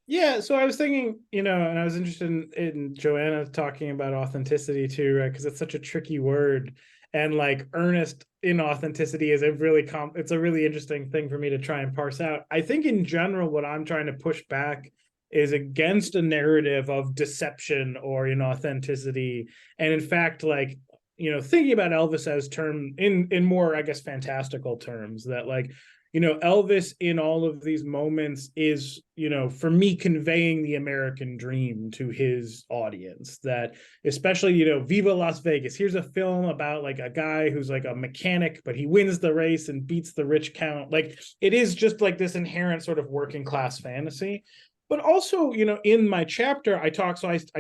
Yeah, so I was thinking, and I was interested in Joanna talking about authenticity too, right? Because it's such a tricky word, and like earnest inauthenticity is it's a really interesting thing for me to try and parse out. I think in general, what I'm trying to push back is against a narrative of deception or inauthenticity, and in fact, like thinking about Elvis as term in more, I guess, fantastical terms, that like Elvis in all of these moments is, for me, conveying the American dream to his audience. That especially, Viva Las Vegas. Here's a film about like a guy who's like a mechanic, but he wins the race and beats the rich count. Like it is just like this inherent sort of working class fantasy. But also, in my chapter, I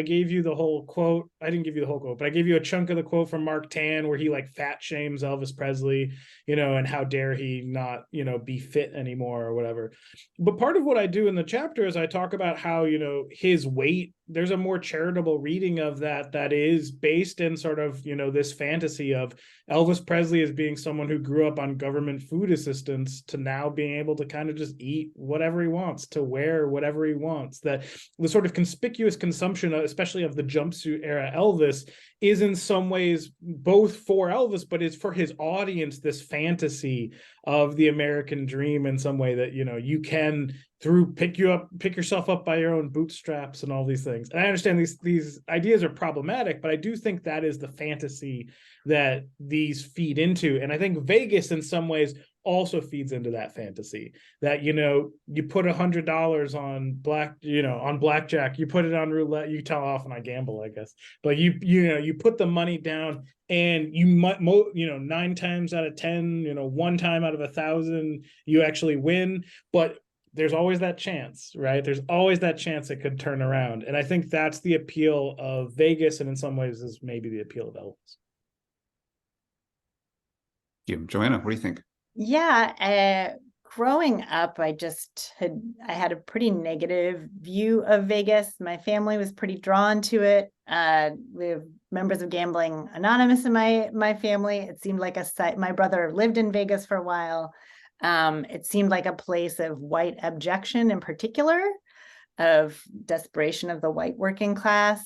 gave you the whole quote. I didn't give you the whole quote, but I gave you a chunk of the quote from Mark Tan where he like fat shames Elvis Presley, and how dare he not, be fit anymore or whatever. But part of what I do in the chapter is I talk about how, his weight, there's a more charitable reading of that is based in sort of, this fantasy of Elvis Presley as being someone who grew up on government food assistance to now being able to kind of just eat whatever he wants, to wear whatever he wants. That the sort of conspicuous consumption, especially of the jumpsuit era Elvis, is in some ways both for Elvis, but is for his audience, this fantasy of the American dream in some way that, you can pick yourself up by your own bootstraps and all these things. And I understand these ideas are problematic, but I do think that is the fantasy that these feed into. And I think Vegas in some ways also feeds into that fantasy that, you put $100 on on blackjack, you put it on roulette, you tell often I gamble, I guess, but you put the money down and you might, 9 times out of 10, 1 time out of 1,000, you actually win. But there's always that chance, right? There's always that chance it could turn around. And I think that's the appeal of Vegas. And in some ways is maybe the appeal of Elvis. Yeah. Joanna, what do you think? Yeah, growing up, I had a pretty negative view of Vegas. My family was pretty drawn to it. We have members of Gambling Anonymous in my family. It seemed like a site. My brother lived in Vegas for a while. It seemed like a place of white abjection, in particular, of desperation of the white working class.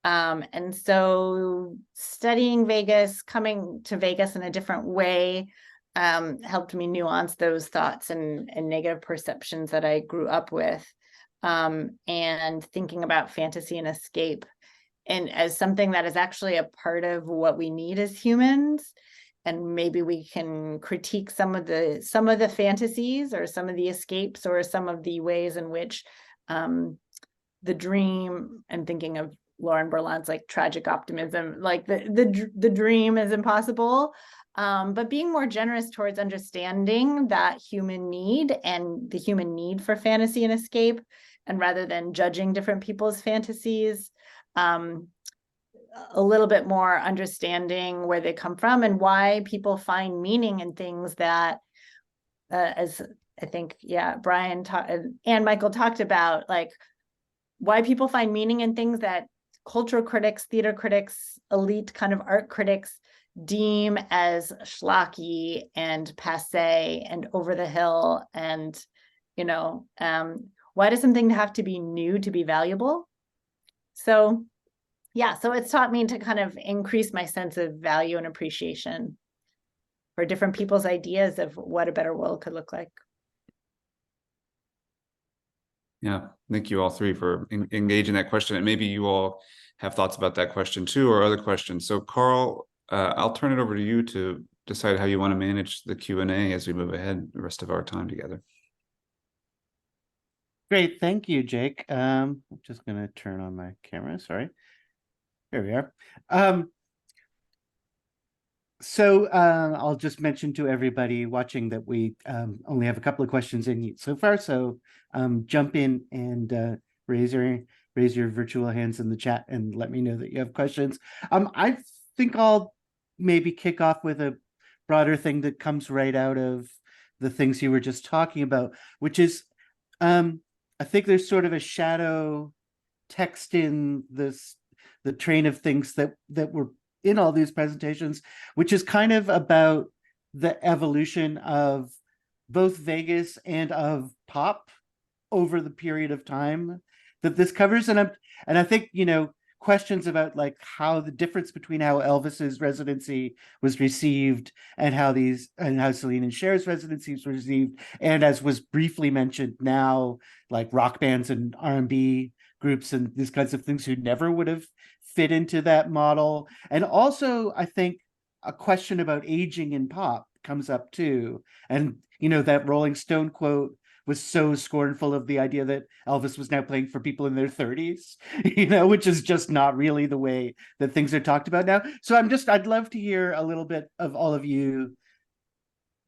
And so studying Vegas, coming to Vegas in a different way, helped me nuance those thoughts and negative perceptions that I grew up with, and thinking about fantasy and escape and as something that is actually a part of what we need as humans. And maybe we can critique some of the fantasies or some of the escapes or some of the ways in which the dream, and thinking of Lauren Berlant's like tragic optimism, like the dream is impossible, but being more generous towards understanding that human need and the human need for fantasy and escape, and rather than judging different people's fantasies, a little bit more understanding where they come from and why people find meaning in things that, as I think, Brian and Michael talked about, like why people find meaning in things that cultural critics, theater critics, elite kind of art critics deem as schlocky and passé and over the hill. And, why does something have to be new to be valuable? So it's taught me to kind of increase my sense of value and appreciation for different people's ideas of what a better world could look like. Yeah, thank you all three for engaging that question. And maybe you all have thoughts about that question too, or other questions. So Carl, I'll turn it over to you to decide how you want to manage the Q&A as we move ahead the rest of our time together. Great, thank you, Jake. I'm just going to turn on my camera, sorry. Here we are. I'll just mention to everybody watching that we only have a couple of questions in so far. So jump in and raise your virtual hands in the chat and let me know that you have questions. I think I'll maybe kick off with a broader thing that comes right out of the things you were just talking about, which is I think there's sort of a shadow text in the train of things that were in all these presentations, which is kind of about the evolution of both Vegas and of pop over the period of time that this covers. And I think, questions about like how the difference between how Elvis's residency was received and how Céline and Cher's residencies were received, and as was briefly mentioned now, like rock bands and R&B groups and these kinds of things who never would have fit into that model. And also, I think a question about aging in pop comes up too. And, that Rolling Stone quote was so scornful of the idea that Elvis was now playing for people in their 30s, which is just not really the way that things are talked about now. So I'd love to hear a little bit of all of you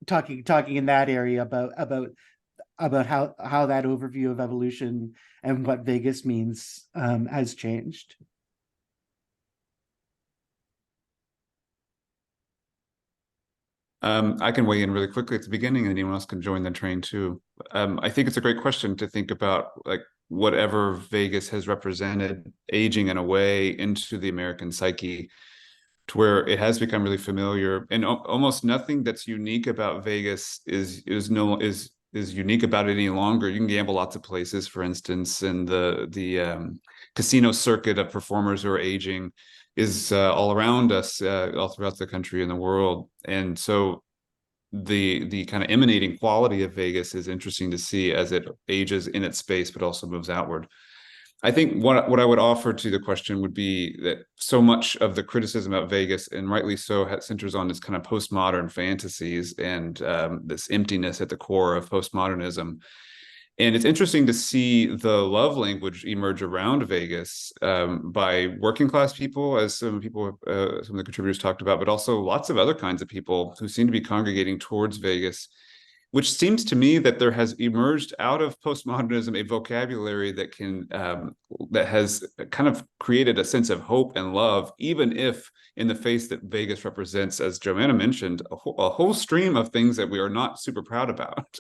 talking in that area about how that overview of evolution and what Vegas means has changed. I can weigh in really quickly at the beginning, and anyone else can join the train too. I think it's a great question to think about, like, whatever Vegas has represented aging in a way into the American psyche, to where it has become really familiar, and almost nothing that's unique about Vegas is unique about it any longer. You can gamble lots of places, for instance, and the casino circuit of performers who are aging is all around us, all throughout the country and the world. And so the kind of emanating quality of Vegas is interesting to see as it ages in its space, but also moves outward. I think what I would offer to the question would be that so much of the criticism of Vegas, and rightly so, centers on this kind of postmodern fantasies and this emptiness at the core of postmodernism. And it's interesting to see the love language emerge around Vegas by working class people, as some of the contributors talked about, but also lots of other kinds of people who seem to be congregating towards Vegas, which seems to me that there has emerged out of postmodernism a vocabulary that has kind of created a sense of hope and love, even if in the face that Vegas represents, as Joanna mentioned, a whole stream of things that we are not super proud about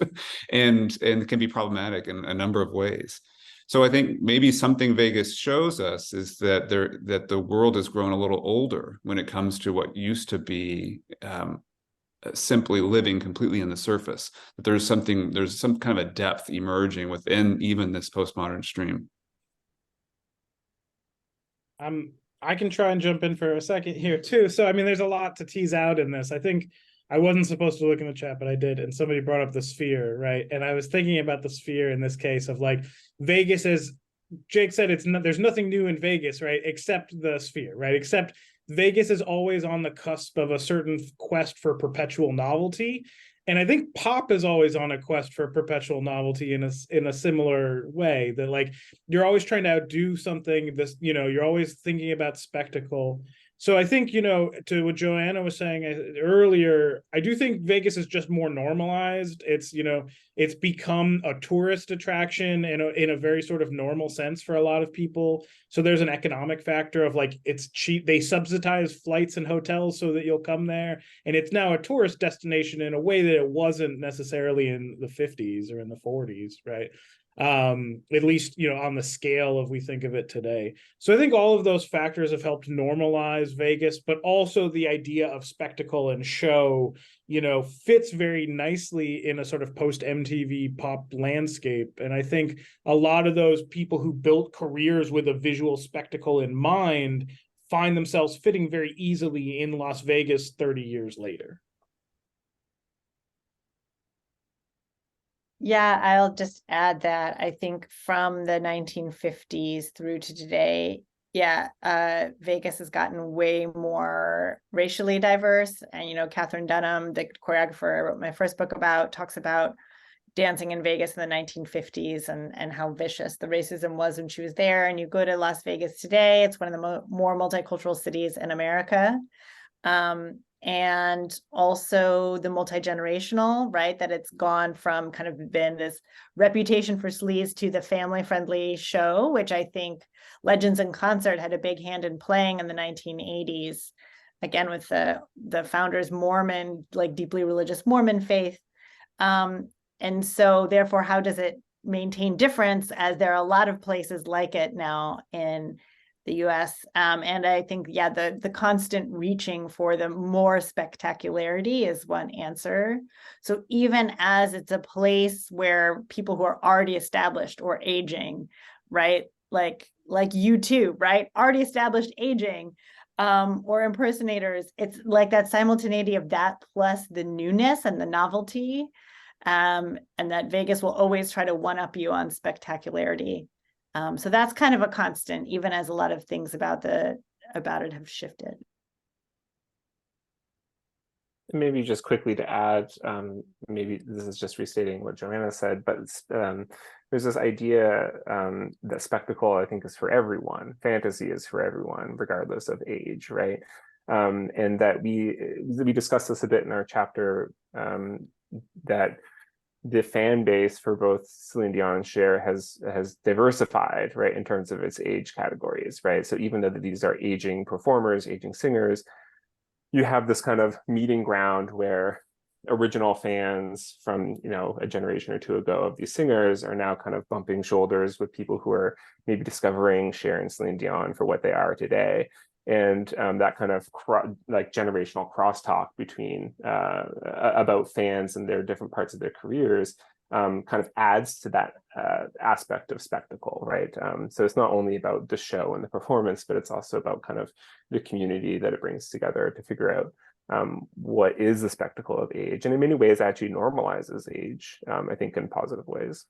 and can be problematic in a number of ways. So I think maybe something Vegas shows us is that the world has grown a little older when it comes to what used to be simply living completely in the surface. That there's some kind of a depth emerging within even this postmodern stream. I can try and jump in for a second here too. So, I mean, there's a lot to tease out in this. I think I wasn't supposed to look in the chat, but I did. And somebody brought up the sphere, right? And I was thinking about the sphere in this case of like Vegas, as Jake said, there's nothing new in Vegas, right? Except the sphere, right? Except Vegas is always on the cusp of a certain quest for perpetual novelty. And I think pop is always on a quest for perpetual novelty in a similar way, that like you're always trying to outdo something. You're always thinking about spectacle. So I think, to what Joanna was saying earlier, I do think Vegas is just more normalized. It's become a tourist attraction in a very sort of normal sense for a lot of people. So there's an economic factor of like, it's cheap. They subsidize flights and hotels so that you'll come there. And it's now a tourist destination in a way that it wasn't necessarily in the 50s or in the 40s, right? At least on the scale of we think of it today. So I think all of those factors have helped normalize Vegas, but also the idea of spectacle and show fits very nicely in a sort of post MTV pop landscape. And I think a lot of those people who built careers with a visual spectacle in mind find themselves fitting very easily in Las Vegas 30 years later. Yeah, I'll just add that I think from the 1950s through to today, Vegas has gotten way more racially diverse. And, Catherine Dunham, the choreographer I wrote my first book about, talks about dancing in Vegas in the 1950s and how vicious the racism was when she was there. And you go to Las Vegas today, it's one of the more multicultural cities in America. And also the multi-generational, right? That it's gone from kind of been this reputation for sleaze to the family-friendly show, which I think Legends in Concert had a big hand in playing in the 1980s, again, with the founders Mormon, like deeply religious Mormon faith. And so therefore, how does it maintain difference, as there are a lot of places like it now in the US. And I think, yeah, the constant reaching for the more spectacularity is one answer. So even as it's a place where people who are already established or aging, right? Like U2, right? Already established aging, or impersonators, it's like that simultaneity of that plus the newness and the novelty. And that Vegas will always try to one-up you on spectacularity. So that's kind of a constant, even as a lot of things about it have shifted. Maybe just quickly to add, maybe this is just restating what Joanna said, but there's this idea that spectacle, I think, is for everyone. Fantasy is for everyone, regardless of age, right? And that we discussed this a bit in our chapter, that the fan base for both Céline Dion and Cher has diversified, right, in terms of its age categories, right? So even though these are aging performers, aging singers, you have this kind of meeting ground where original fans from, you know, a generation or two ago of these singers are now kind of bumping shoulders with people who are maybe discovering Cher and Céline Dion for what they are today. And that kind of like generational crosstalk between about fans and their different parts of their careers kind of adds to that aspect of spectacle, right? So it's not only about the show and the performance, but it's also about kind of the community that it brings together to figure out what is the spectacle of age, and in many ways actually normalizes age, I think, in positive ways.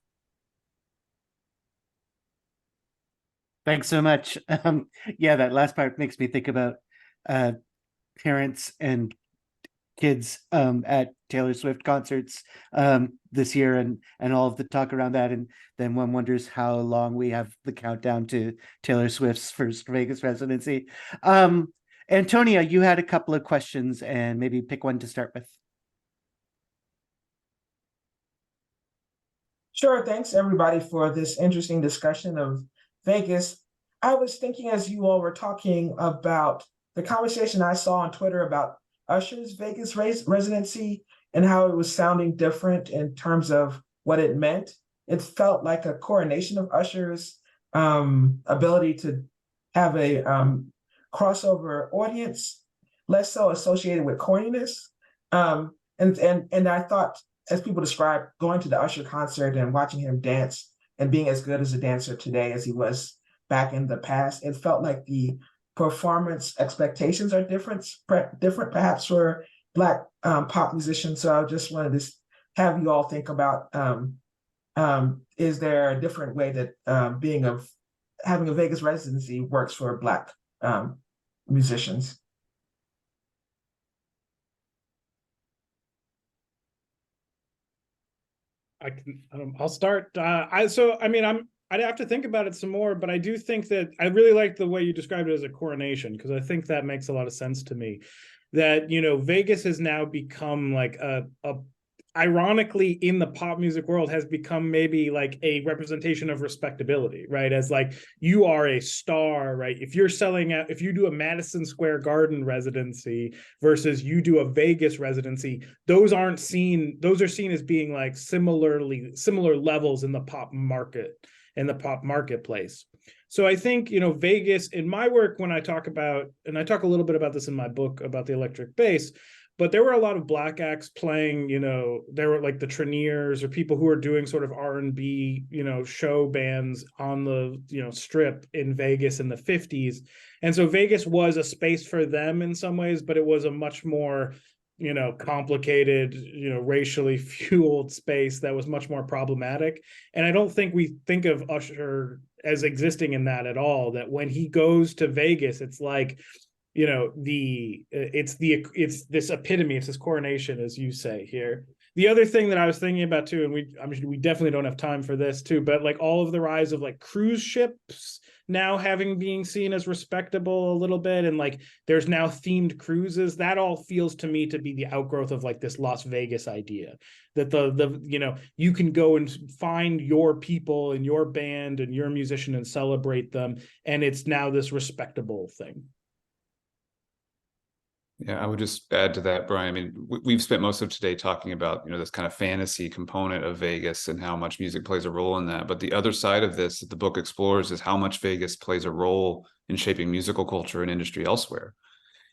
Thanks so much. Yeah, that last part makes me think about parents and kids at Taylor Swift concerts this year, and all of the talk around that, and then one wonders how long we have the countdown to Taylor Swift's first Vegas residency. Antonia, you had a couple of questions, and maybe pick one to start with. Sure. Thanks, everybody, for this interesting discussion of Vegas. I was thinking as you all were talking about the conversation I saw on Twitter about Usher's Vegas residency and how it was sounding different in terms of what it meant. It felt like a coronation of Usher's ability to have a crossover audience, less so associated with corniness. And I thought, as people describe, going to the Usher concert and watching him dance and being as good as a dancer today as he was back in the past, it felt like the performance expectations are different perhaps for Black pop musicians. So I just wanted to have you all think about, is there a different way that having a Vegas residency works for Black musicians? I'll start. I'd have to think about it some more, but I do think that I really like the way you described it as a coronation, because I think that makes a lot of sense to me. That, you know, Vegas has now become like ironically, in the pop music world, has become maybe like a representation of respectability, right? As like, you are a star, right? If you're selling out, if you do a Madison Square Garden residency versus you do a Vegas residency, those are seen as being like similar levels in the pop market, in the pop marketplace. So I think, you know, Vegas, in my work, when I talk about, and I talk a little bit about this in my book about the electric bass, but there were a lot of Black acts playing, you know, there were like the Treniers or people who were doing sort of R&B, you know, show bands on the, you know, strip in Vegas in the 50s. And so Vegas was a space for them in some ways, but it was a much more, you know, complicated, you know, racially fueled space that was much more problematic. And I don't think we think of Usher as existing in that at all, that when he goes to Vegas, it's like, you know, it's this epitome, it's this coronation, as you say here. The other thing that I was thinking about too, and we definitely don't have time for this too, but like all of the rise of like cruise ships now being seen as respectable a little bit, and like there's now themed cruises, that all feels to me to be the outgrowth of like this Las Vegas idea that the you know, you can go and find your people and your band and your musician and celebrate them, and it's now this respectable thing. Yeah, I would just add to that, Brian. I mean, we've spent most of today talking about, you know, this kind of fantasy component of Vegas and how much music plays a role in that. But the other side of this that the book explores is how much Vegas plays a role in shaping musical culture and industry elsewhere.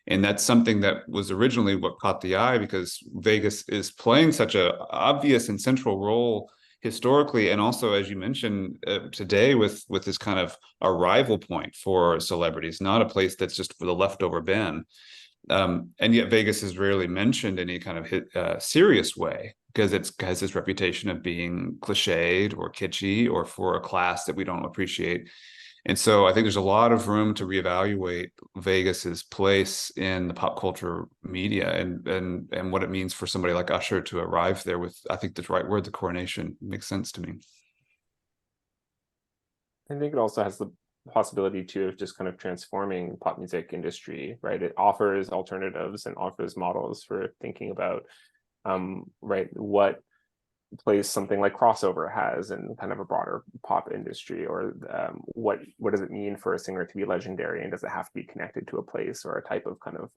And that's something that was originally what caught the eye, because Vegas is playing such a obvious and central role historically, and also, as you mentioned, today with this kind of arrival point for celebrities, not a place that's just for the leftover bin. And yet Vegas is rarely mentioned in any kind of serious way, because it has this reputation of being cliched or kitschy, or for a class that we don't appreciate. And so I think there's a lot of room to reevaluate Vegas's place in the pop culture media, and what it means for somebody like Usher to arrive there with, I think the right word, the coronation. Makes sense to me. I think it also has the possibility too of just kind of transforming pop music industry, right? It offers alternatives and offers models for thinking about, right, what place something like crossover has in kind of a broader pop industry, or what does it mean for a singer to be legendary, and does it have to be connected to a place or a type of kind of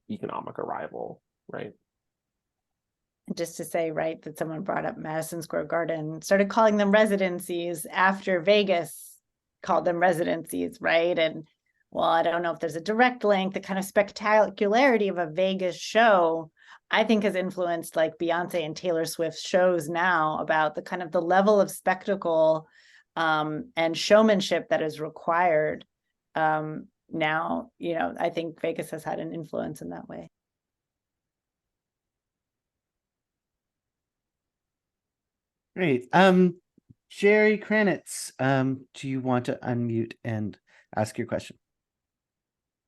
economic arrival, right? Just to say, right, that someone brought up Madison Square Garden, started calling them residencies after Vegas called them residencies, right? And well, I don't know if there's a direct link. The kind of spectacularity of a Vegas show, I think, has influenced like Beyonce and Taylor Swift's shows now, about the kind of the level of spectacle and showmanship that is required now. You know, I think Vegas has had an influence in that way. Great. Jerry Kranitz, do you want to unmute and ask your question?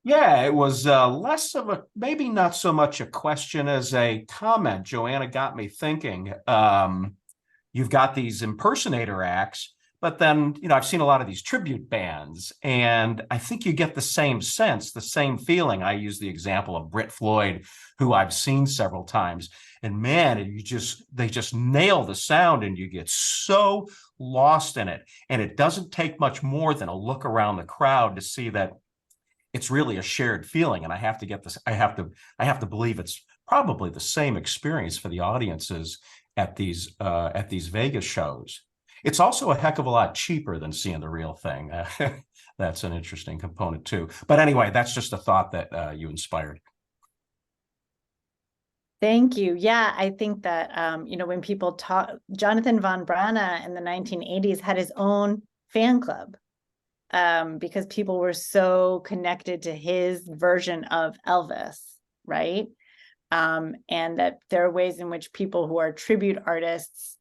Yeah, it was less of a, maybe not so much a question as a comment. Joanna got me thinking. You've got these impersonator acts, but then, you know, I've seen a lot of these tribute bands, and I think you get the same sense, the same feeling. I use the example of Brit Floyd, who I've seen several times, and man, they just nail the sound, and you get so lost in it. And it doesn't take much more than a look around the crowd to see that it's really a shared feeling. And I have to get this, I have to believe it's probably the same experience for the audiences at these Vegas shows. It's also a heck of a lot cheaper than seeing the real thing. That's an interesting component too. But anyway, that's just a thought that you inspired. Thank you. Yeah, I think that, you know, when people talk, Jonathan von Brana in the 1980s had his own fan club because people were so connected to his version of Elvis, right? And that there are ways in which people who are tribute artists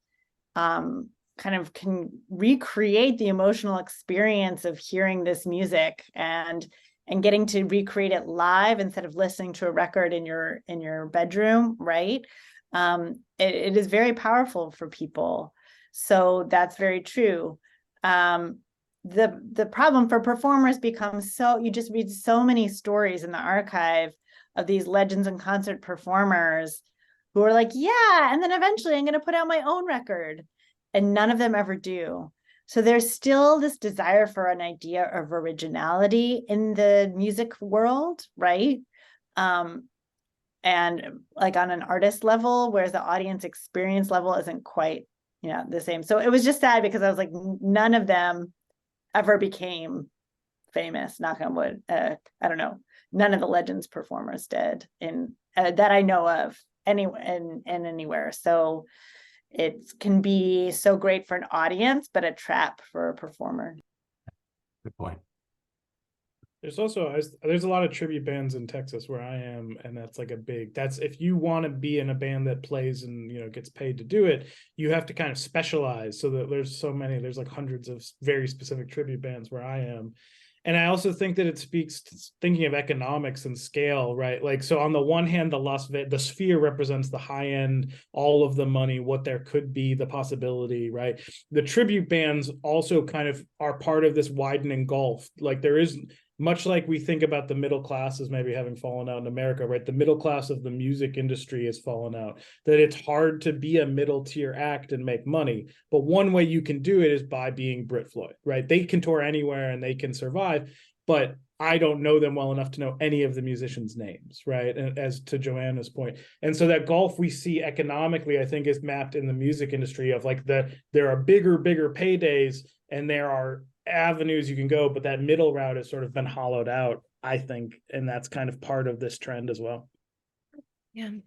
kind of can recreate the emotional experience of hearing this music and getting to recreate it live instead of listening to a record in your bedroom, right? It is very powerful for people. So that's very true. The problem for performers becomes, so you just read so many stories in the archive of these legends and concert performers who are like, yeah, and then eventually I'm going to put out my own record. And none of them ever do. So there's still this desire for an idea of originality in the music world, right? And like on an artist level, whereas the audience experience level isn't quite, you know, the same. So it was just sad because I was like, none of them ever became famous, knock on wood. I don't know. None of the Legends performers did in that I know of anywhere. So it can be so great for an audience, but a trap for a performer. Good point. There's also, there's a lot of tribute bands in Texas where I am, and that's like that's if you want to be in a band that plays and, you know, gets paid to do it, you have to kind of specialize, so that there's like hundreds of very specific tribute bands where I am. And I also think that it speaks to thinking of economics and scale, right? Like, so on the one hand, the sphere represents the high end, all of the money, what there could be, the possibility, right? The tribute bands also kind of are part of this widening gulf. Like, there is, much like we think about the middle class as maybe having fallen out in America, right? The middle class of the music industry has fallen out, that it's hard to be a middle tier act and make money. But one way you can do it is by being Brit Floyd, right? They can tour anywhere and they can survive, but I don't know them well enough to know any of the musicians' names, right? And as to Joanna's point. And so that gulf we see economically, I think, is mapped in the music industry of like there are bigger paydays, and there are avenues you can go, but that middle route has sort of been hollowed out, I think, and that's kind of part of this trend as well. Hmm.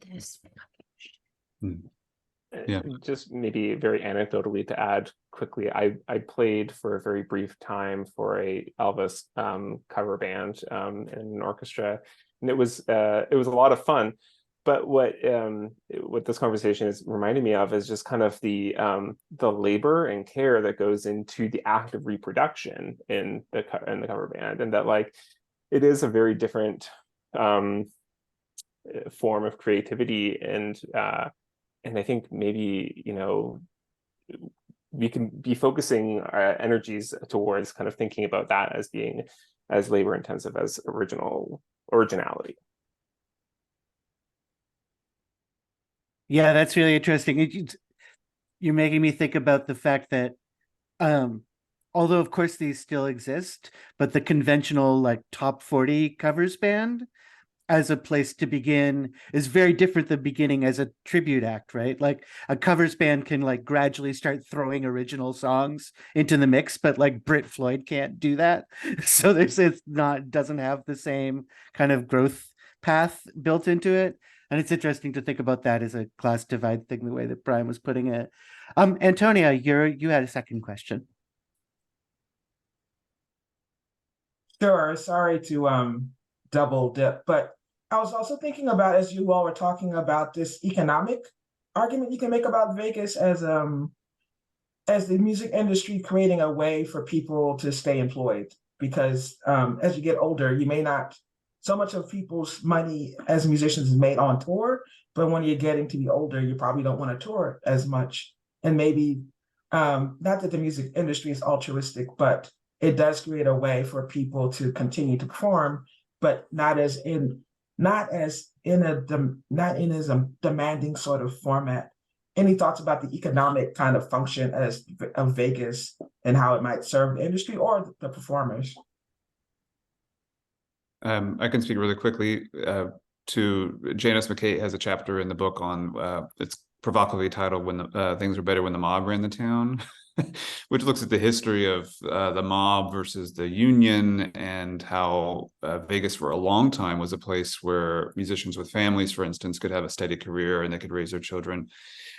Uh, Yeah. Just maybe very anecdotally to add quickly, I played for a very brief time for a Elvis cover band in an orchestra, and it was a lot of fun. But what this conversation is reminding me of is just kind of the labor and care that goes into the act of reproduction in the cover band, and that like it is a very different form of creativity, and I think maybe, you know, we can be focusing our energies towards kind of thinking about that as being as labor intensive as originality. Yeah, that's really interesting. You're making me think about the fact that, although of course these still exist, but the conventional like top 40 covers band as a place to begin is very different than beginning as a tribute act, right? Like a covers band can like gradually start throwing original songs into the mix, but like Brit Floyd can't do that. So doesn't have the same kind of growth path built into it. And it's interesting to think about that as a class divide thing, the way that Brian was putting it. Antonia, you had a second question. Sure, sorry to double dip, but I was also thinking about, as you all were talking about, this economic argument you can make about Vegas as the music industry creating a way for people to stay employed. Because as you get older, you may not, so much of people's money as musicians is made on tour, but when you're getting to be older, you probably don't want to tour as much. And maybe, not that the music industry is altruistic, but it does create a way for people to continue to perform, but not in as a demanding sort of format. Any thoughts about the economic kind of function of Vegas and how it might serve the industry or the performers? I can speak really quickly to Janice McKay has a chapter in the book on it's provocatively titled "When the Things Were Better When the Mob Ran the Town," which looks at the history of the mob versus the union, and how Vegas for a long time was a place where musicians with families, for instance, could have a steady career and they could raise their children,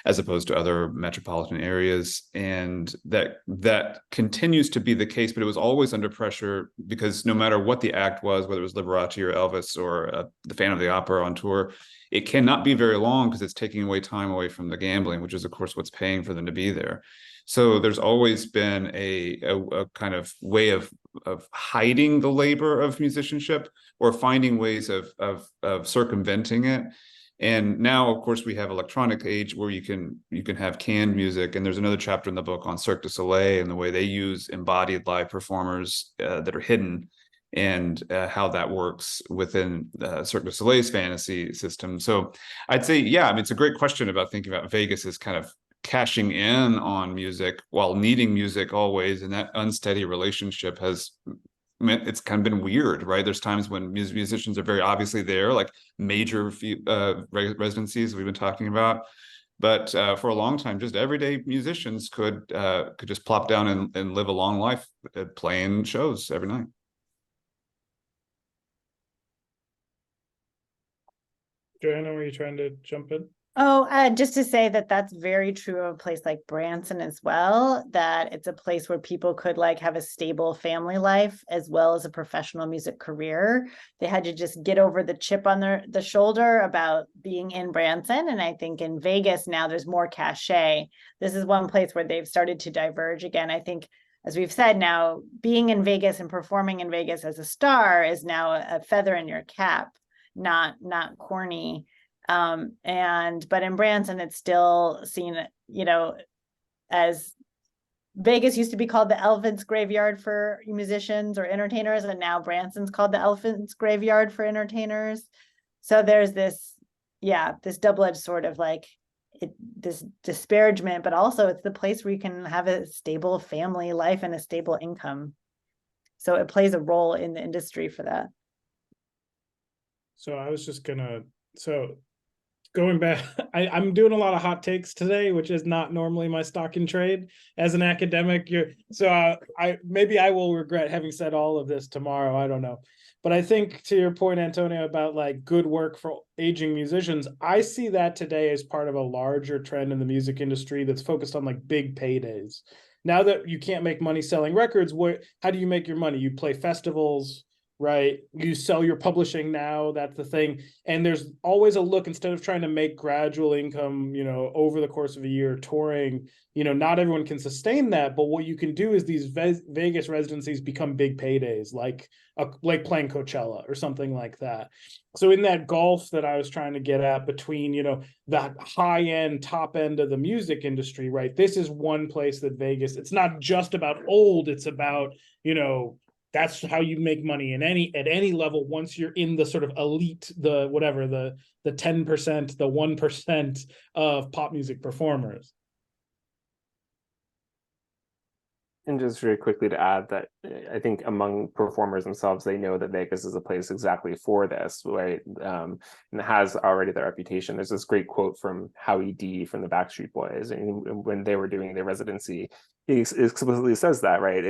as opposed to other metropolitan areas. And that continues to be the case, but it was always under pressure because no matter what the act was, whether it was Liberace or Elvis or the Phantom of the Opera on tour, it cannot be very long because it's taking time away from the gambling, which is of course what's paying for them to be there. So there's always been a kind of way of hiding the labor of musicianship or finding ways of circumventing it. And now, of course, we have electronic age where you can have canned music. And there's another chapter in the book on Cirque du Soleil and the way they use embodied live performers that are hidden, and how that works within Cirque du Soleil's fantasy system. So I'd say, yeah, I mean, it's a great question about thinking about Vegas as kind of cashing in on music while needing music always. And that unsteady relationship has, it's kind of been weird, right? There's times when musicians are very obviously there, like major residencies we've been talking about. But for a long time, just everyday musicians could just plop down and live a long life playing shows every night. Joanna, were you trying to jump in? Oh, just to say that that's very true of a place like Branson as well, that it's a place where people could like have a stable family life as well as a professional music career. They had to just get over the chip on the shoulder about being in Branson. And I think in Vegas now there's more cachet. This is one place where they've started to diverge again. I think, as we've said now, being in Vegas and performing in Vegas as a star is now a feather in your cap, not corny. But in Branson, it's still seen, you know, as Vegas used to be called the elephant's graveyard for musicians or entertainers, and now Branson's called the elephant's graveyard for entertainers. So there's this double-edged sort of like this disparagement, but also it's the place where you can have a stable family life and a stable income. So it plays a role in the industry for that. So I was just gonna, going back, I'm doing a lot of hot takes today, which is not normally my stock in trade as an academic. Maybe I will regret having said all of this tomorrow. I don't know. But I think to your point, Antonio, about like good work for aging musicians, I see that today as part of a larger trend in the music industry that's focused on like big paydays. Now that you can't make money selling records, how do you make your money? You play festivals, right? You sell your publishing now, that's the thing. And there's always a look, instead of trying to make gradual income, over the course of a year touring, not everyone can sustain that. But what you can do is these Vegas residencies become big paydays, like playing Coachella or something like that. So in that gulf that I was trying to get at between, the high end, top end of the music industry, right? This is one place that Vegas, it's not just about old, it's about, that's how you make money at any level. Once you're in the sort of elite, the 10%, the 1% of pop music performers. And just very quickly to add that I think among performers themselves, they know that Vegas is a place exactly for this, right? And it has already the reputation. There's this great quote from Howie D from the Backstreet Boys, and when they were doing their residency, he explicitly says that, right?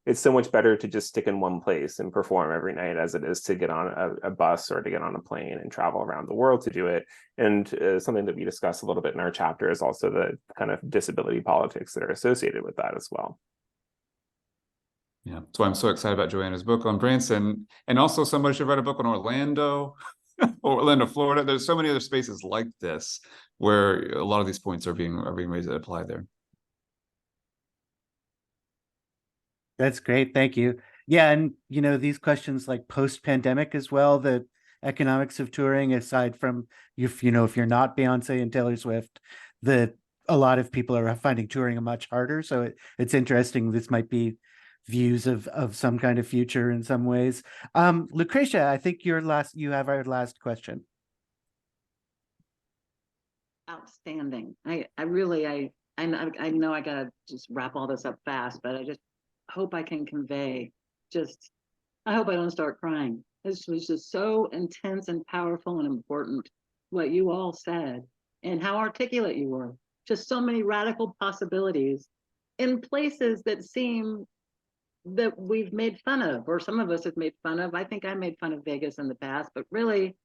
It's so much better to just stick in one place and perform every night as it is to get on a bus or to get on a plane and travel around the world to do it. And something that we discuss a little bit in our chapter is also the kind of disability politics that are associated with that as well. Yeah, that's why I'm so excited about Joanna's book on Branson, and also somebody should write a book on Orlando, Orlando, Florida. There's so many other spaces like this where a lot of these points are being raised and applied there. That's great. Thank you. Yeah. And, these questions like post-pandemic as well, the economics of touring, aside from if you're not Beyonce and Taylor Swift, a lot of people are finding touring much harder. So it's interesting. This might be views of some kind of future in some ways. Lucretia, I think you have our last question. Outstanding. I know I gotta just wrap all this up fast, but I just hope I can convey I hope I don't start crying. This was just so intense and powerful and important, what you all said and how articulate you were. Just so many radical possibilities in places that seem that we've made fun of, or some of us have made fun of. I think I made fun of Vegas in the past, but really,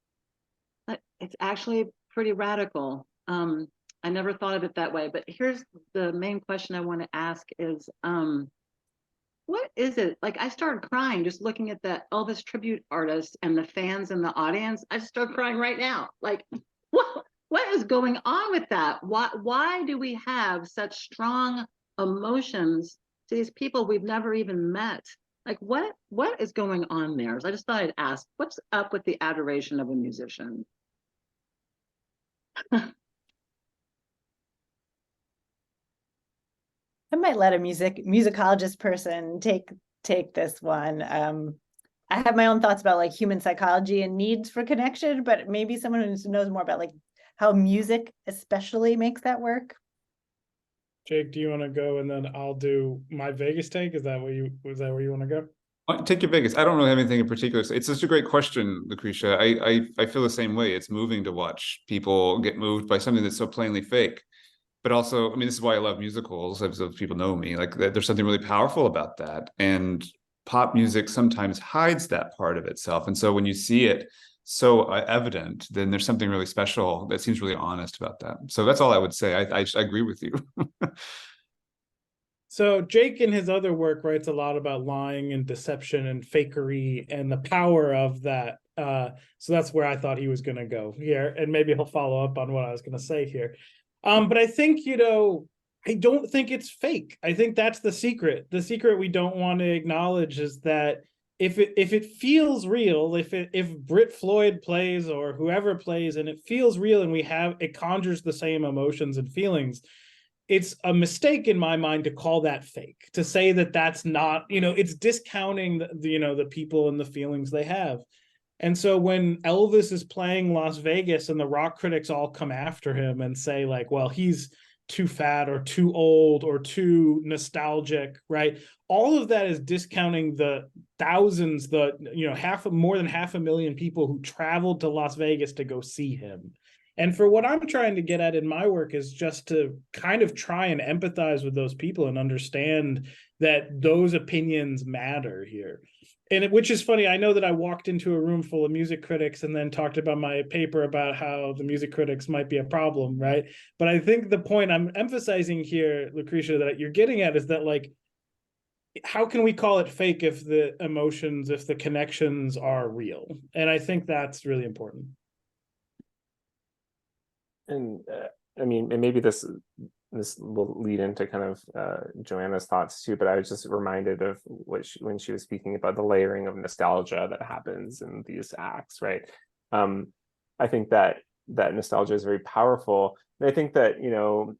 it's actually pretty radical. I never thought of it that way, but here's the main question I want to ask is, what is it? Like, I started crying just looking at the Elvis tribute artist and the fans in the audience. I just started crying right now. Like, what is going on with that? Why do we have such strong emotions to these people we've never even met? Like, what is going on there? So I just thought I'd ask, what's up with the adoration of a musician? I might let a musicologist person take this one. I have my own thoughts about like human psychology and needs for connection, but maybe someone who knows more about like how music especially makes that work. Jake, do you want to go and then I'll do my Vegas take? Is that where you want to go? Take your Vegas. I don't really have anything in particular. It's just a great question, Lucretia. I feel the same way. It's moving to watch people get moved by something that's so plainly fake. But also, I mean, this is why I love musicals, as people know me. Like, there's something really powerful about that. And pop music sometimes hides that part of itself. And so when you see it so evident, then there's something really special that seems really honest about that. So that's all I would say. I agree with you. So Jake in his other work writes a lot about lying and deception and fakery and the power of that. So that's where I thought he was going to go here. And maybe he'll follow up on what I was going to say here. But I think, I don't think it's fake. I think that's the secret. The secret we don't want to acknowledge is that if it feels real, if Britt Floyd plays or whoever plays and it feels real and it conjures the same emotions and feelings, it's a mistake in my mind to call that fake, to say that that's not, it's discounting the people and the feelings they have. And so when Elvis is playing Las Vegas and the rock critics all come after him and say like, well, he's too fat or too old or too nostalgic, right? All of that is discounting the thousands, more than 500,000 people who traveled to Las Vegas to go see him. And for what I'm trying to get at in my work is just to kind of try and empathize with those people and understand that those opinions matter here. And which is funny, I know that I walked into a room full of music critics and then talked about my paper about how the music critics might be a problem, right? But I think the point I'm emphasizing here, Lucretia, that you're getting at is that, like, how can we call it fake if the emotions, if the connections are real? And I think that's really important. And I mean, and maybe this will lead into kind of Joanna's thoughts too, but I was just reminded of when she was speaking about the layering of nostalgia that happens in these acts, right? I think that nostalgia is very powerful. And I think that, you know,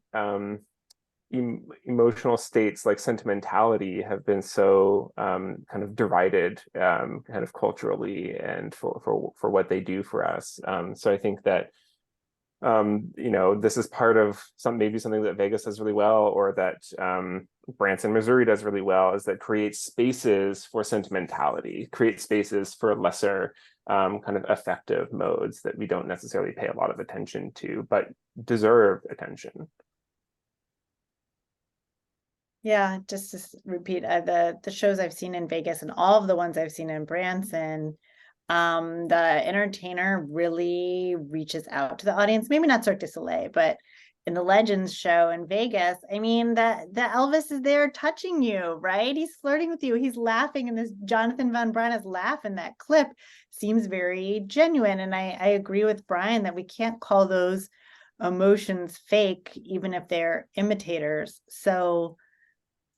emotional states like sentimentality have been so kind of derided kind of culturally and for what they do for us. So I think that you know, this is part of maybe something that Vegas does really well, or that Branson, Missouri does really well, is that create spaces for sentimentality, create spaces for lesser kind of affective modes that we don't necessarily pay a lot of attention to, but deserve attention. Yeah, just to repeat, the shows I've seen in Vegas and all of the ones I've seen in Branson, the entertainer really reaches out to the audience. Maybe not Cirque du Soleil, but in the Legends show in Vegas, I mean, the Elvis is there touching you, right? He's flirting with you. He's laughing, and this Jonathan Van Brana's laugh in that clip seems very genuine. And I agree with Brian that we can't call those emotions fake, even if they're imitators. So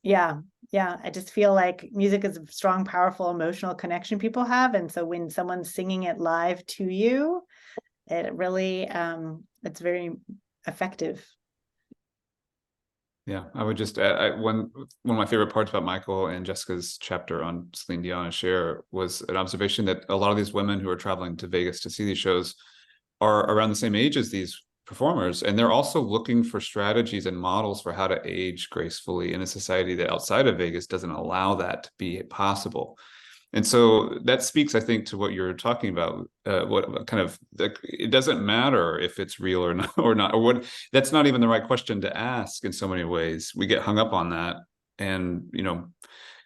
yeah, I just feel like music is a strong, powerful, emotional connection people have. And so when someone's singing it live to you, it really, it's very effective. Yeah, I would just add, one of my favorite parts about Michael and Jessica's chapter on Céline Dion and Cher was an observation that a lot of these women who are traveling to Vegas to see these shows are around the same age as these performers, and they're also looking for strategies and models for how to age gracefully in a society that outside of Vegas doesn't allow that to be possible. And so that speaks, I think, to what you're talking about. What kind of, it doesn't matter if it's real or not, or what. That's not even the right question to ask. In so many ways, we get hung up on that, and you know,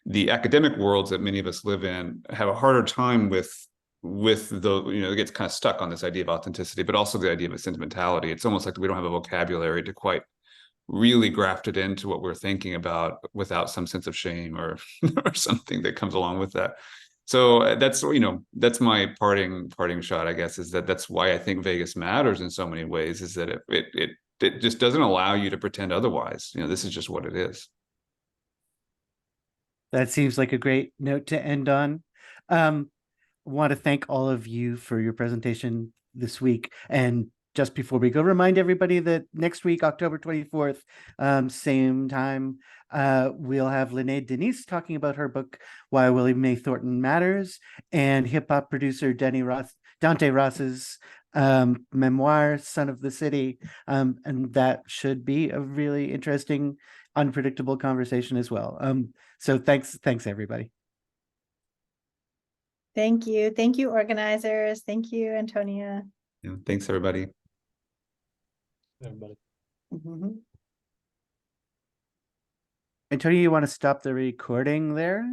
the academic worlds that many of us live in have a harder time with the, you know, it gets kind of stuck on this idea of authenticity, but also the idea of sentimentality. It's almost like we don't have a vocabulary to quite really graft it into what we're thinking about without some sense of shame or or something that comes along with that. So that's, you know, that's my parting shot, I guess, is that's why I think Vegas matters in so many ways, is that it just doesn't allow you to pretend otherwise. You know, this is just what it is. That seems like a great note to end on. Want to thank all of you for your presentation this week. And just before we go, remind everybody that next week, October 24th, same time, we'll have Lene Denise talking about her book, Why William May Thornton Matters, and hip-hop producer Dante Ross's memoir, Son of the City. And that should be a really interesting, unpredictable conversation as well. So thanks, everybody. Thank you. Thank you, organizers. Thank you, Antonia. Yeah, thanks, everybody. Everybody. Mm-hmm. Antonia, you want to stop the recording there?